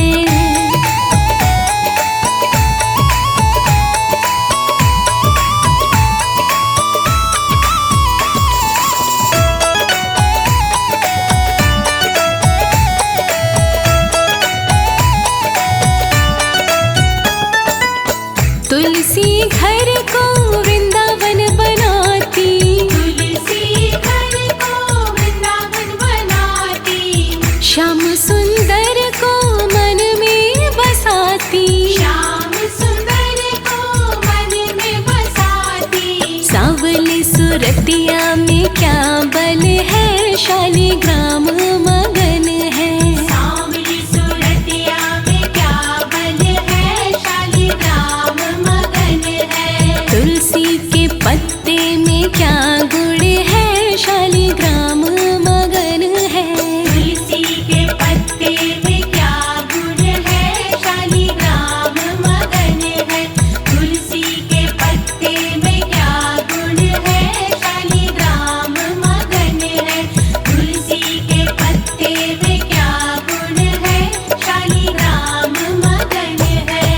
श्याम सुंदर को मन में बसाती, श्याम सुंदर को मन में बसाती। सांवली सुरतिया में क्या बल है, शालिग्राम मगन है। सांवली सुरतिया में क्या बल है, शालिग्राम मगन है। तुलसी के पत्ते में क्या गुण है, शालिग्राम मगन है। तुलसी के पत्ते में क्या गुण है, शालिग्राम मगन है। तुलसी के पत्ते में क्या गुण है, शालिग्राम मगन है। तुलसी के पत्ते में क्या गुण है, शालिग्राम मगन है।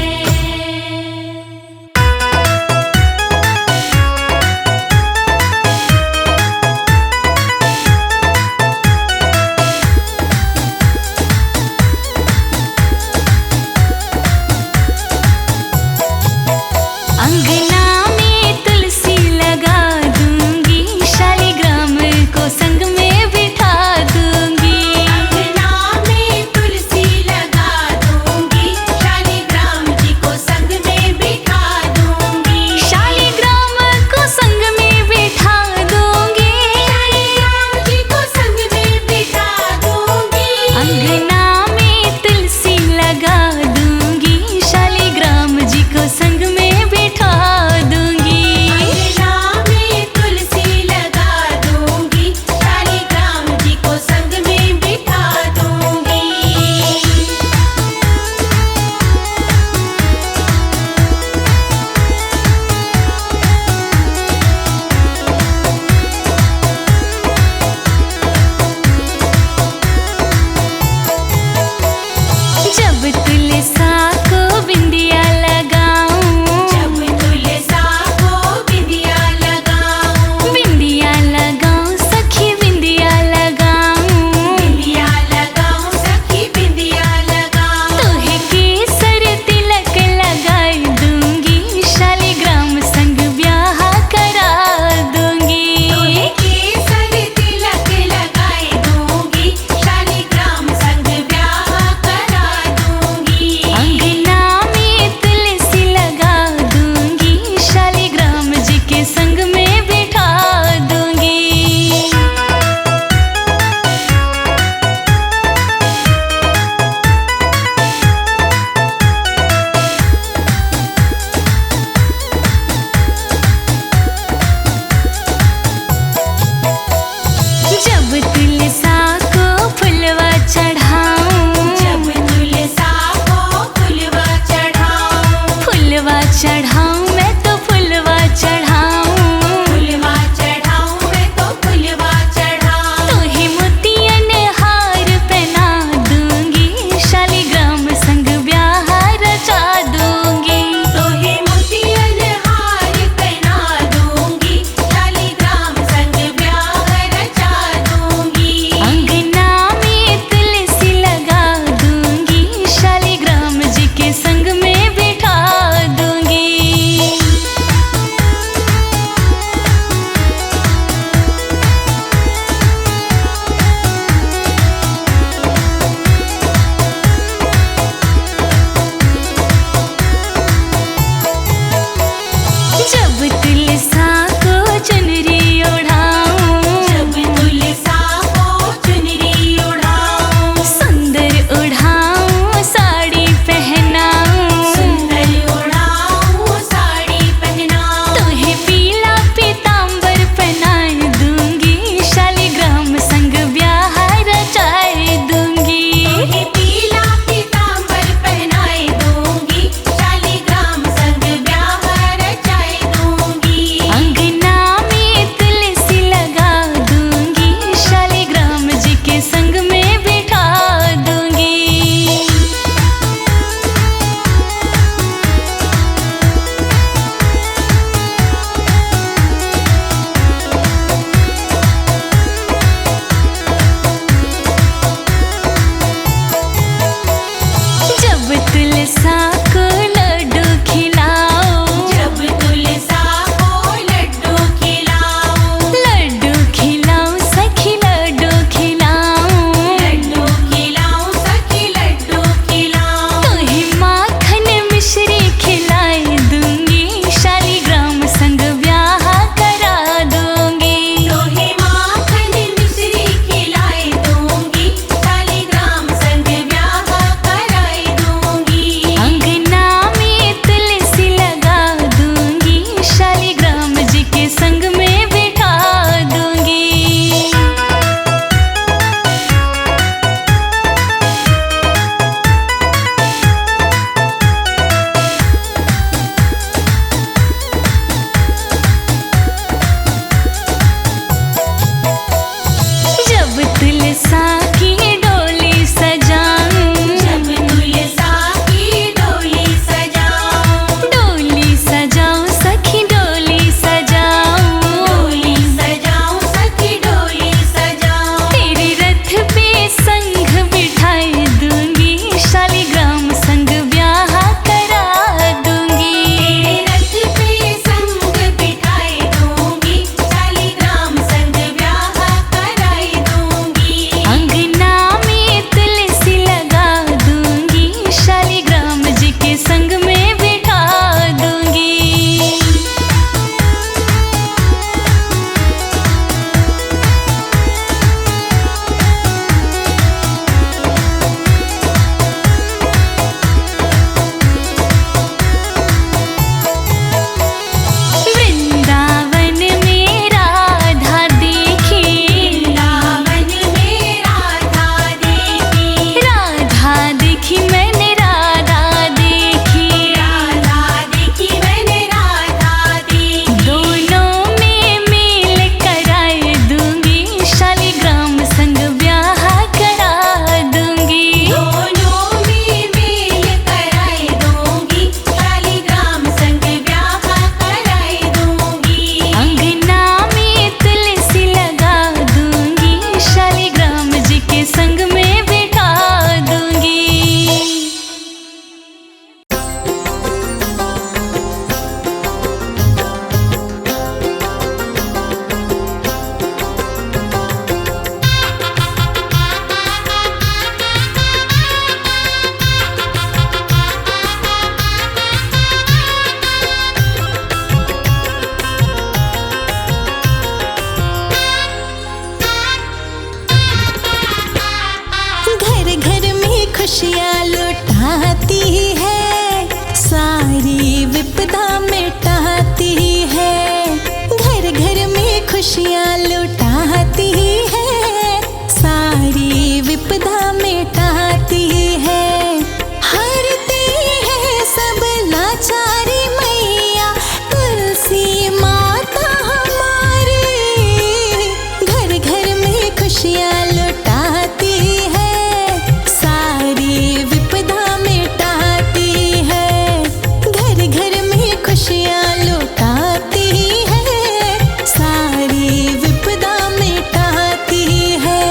अंगना में तुलसी लगा दूंगी, शालिग्राम को संग में बिठा दूंगी। अंगना में तुलसी लगा दूंगी, शालिग्राम जी को संग में बिठा दूंगी। शालिग्राम को संग में बिठा दूंगी। शालिग्राम जी को संग में बिठा दूंगी। अंगना में तुलसी लगा दूंगी, शालिग्राम जी को संग में बिठा दूंगी। अंगना में तुलसी लगा दूंगी, शालिग्राम जी को संग में बिठा दूंगी। घर घर में खुशियाँ लुटाती है, सारी विपदा मिटाती है। घर घर में खुशियाँ लुटाती है, सारी विपदा मिटाती है। हरती है सब लाचारी मैया, तुलसी माता हमारी। घर घर में खुशियाँ लुटाती है, सारी विपदा मिटाती है। घर घर में खुशियाँ लुटाती है, सारी विपदा मिटाती है।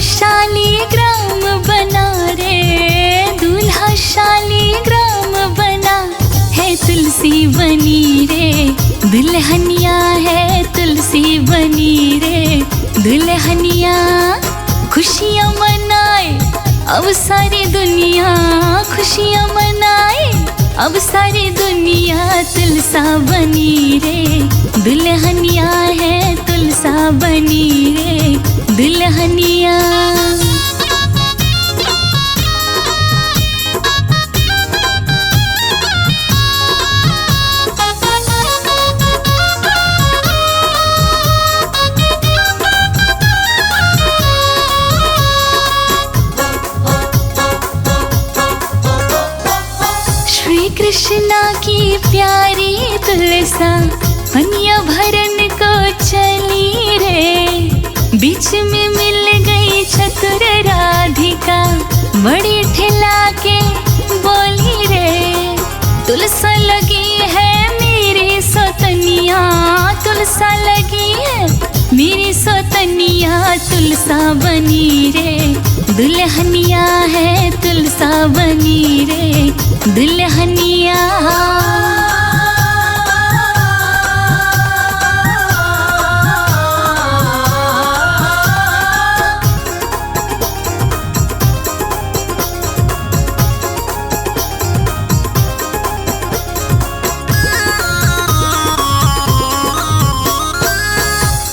शालीग्राम बना रे, दूल्हा शालीग्राम बना है, तुलसी बनी रे दुल्हनिया है, तुलसी बनी रे दुल्हनिया। खुशियाँ मनाए अब सारी दुनिया, खुशियाँ मनाए अब सारी दुनिया, तुलसा बनी रे दुल्हनिया है, तुलसा बनी रे दुल्हनिया। कृष्णा की प्यारी तुलसा पनिया भरन को चली रे, बीच में मिल गई चतुर राधिका, बड़ी ठिला के बोली रे, तुलसा लगी है मेरी सौतनिया, तुलसा लगी है मेरी सौतनिया, तुलसा बनी रे दुल्हनिया है, तुलसा बनी रे दुल्हनिया।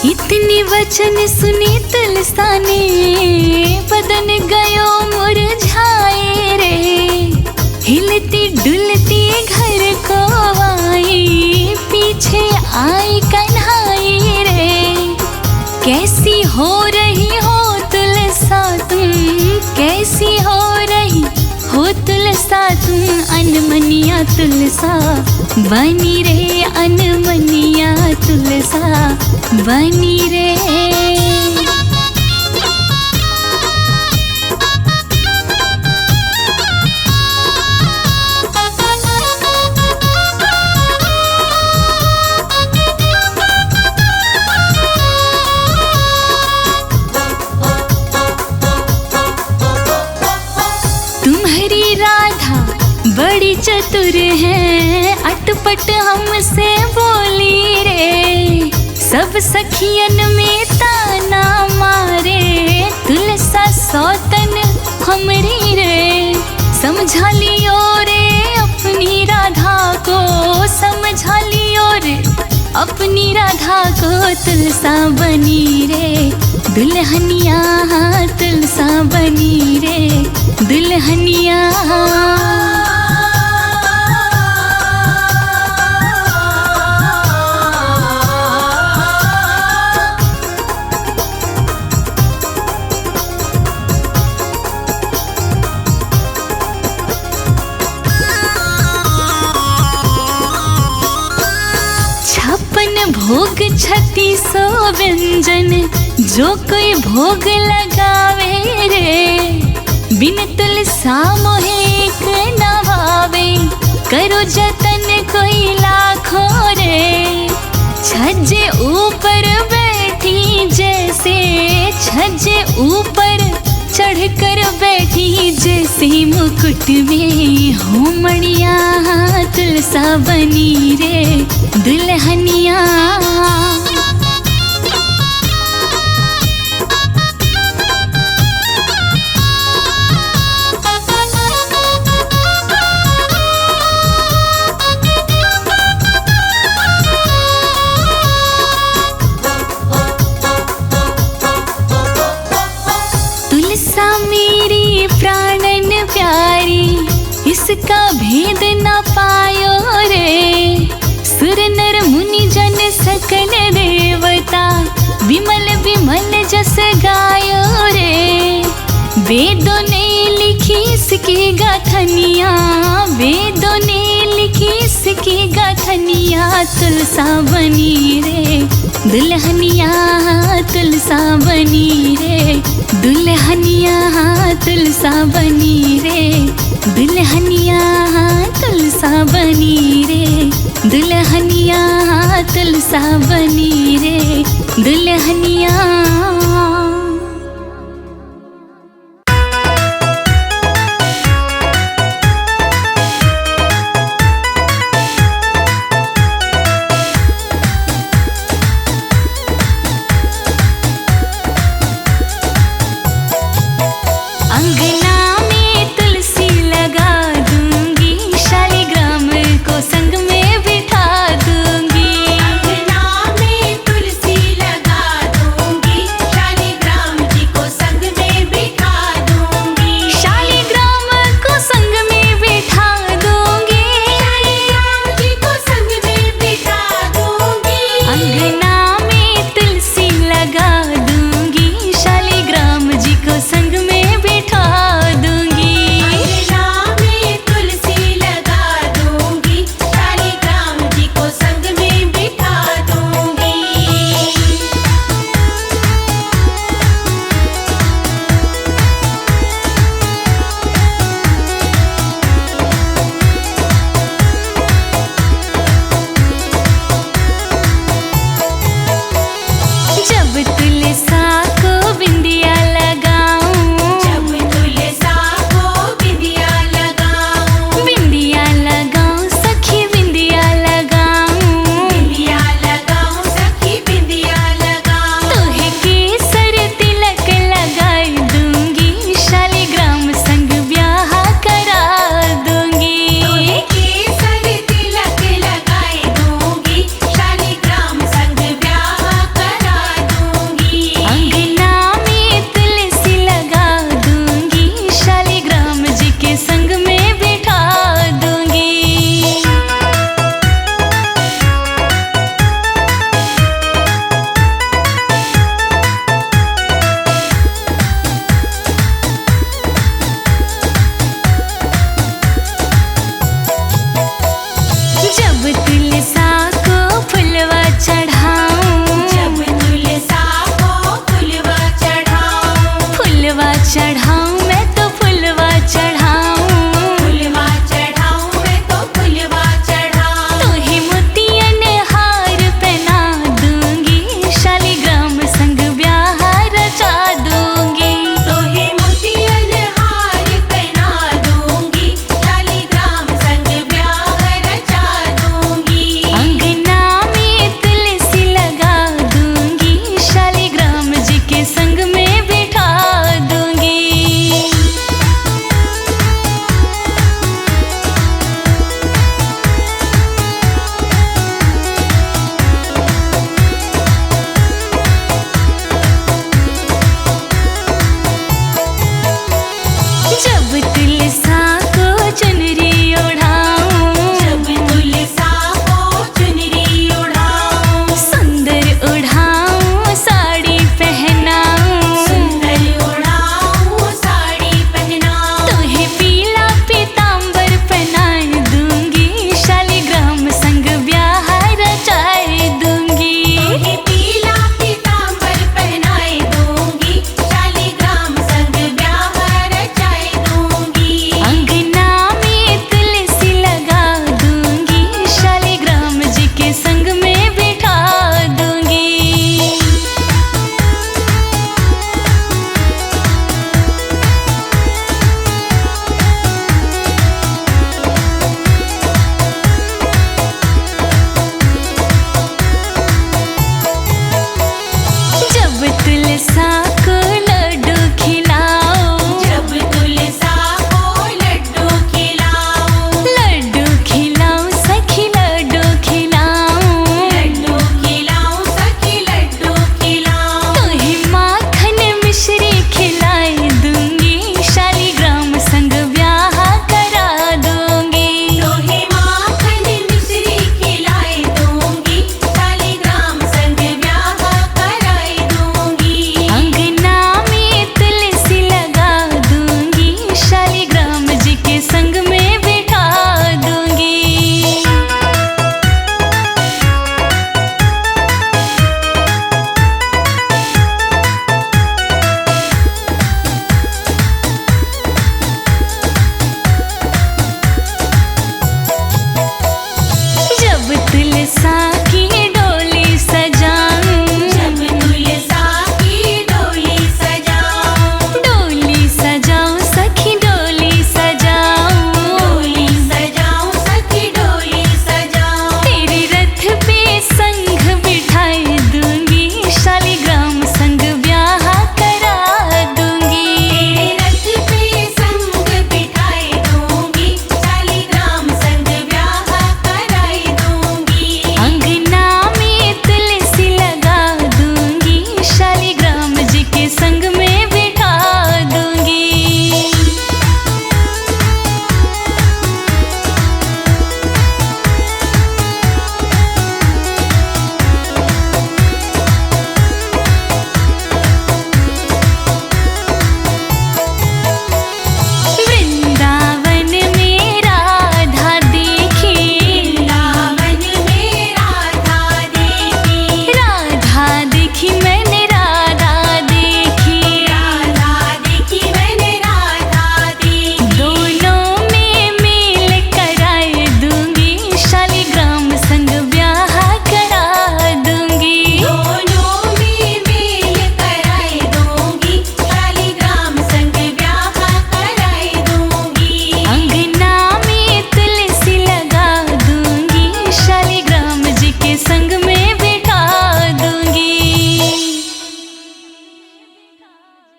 इतनी वचन सुनी तुलसा ने, बदन गयो मुरझाए रे, हिलती डुलती घर को आई, पीछे आई कन्हाई रे। कैसी हो रही हो तुलसा तुम, कैसी हो रही हो तुलसा तुम, अनमनिया तुलसा बनी रे, अनमनिया तुलसा बनी रे। तुम्हारी राधा बड़ी चतुर है, अटपट हमसे बोली रे, सब सखियन में ताना मारे, तुलसा सौतन हमरी रे। समझा लियो रे अपनी राधा को, समझा लियो रे अपनी राधा को, तुलसा बनी रे दुल्हनिया, तुलसा बनी रे दुल्हनिया। भोग 36 व्यंजन जो कोई भोग लगावे रे, बिन तुलसा मोहे एक न भावे, करो जतन कोई लाखों रे। छज्जे ऊपर बैठी जैसे, छज्जे ऊपर चढ़कर बैठी जैसे, मुकुट में हो मणिया, तुलसा बनी रे दुल्हनिया। तुलसा मेरी प्राणन प्यारी, इसका भेद न पायो रे। सुर नर मुनि जन सकल देवता, विमल विमल जस गायो रे। वेदों ने लिखी इसकी गाथनिया, वेदों ने लिखी इसकी गाथनिया, तुलसा बनी रे दुल्हनिया, तुलसा बनी रे दुल्हनिया, तुलसा बनी रे दुल्हनिया, तुलसा बनी रे दुल्हनिया, तुलसा बनी रे दुल्हनिया।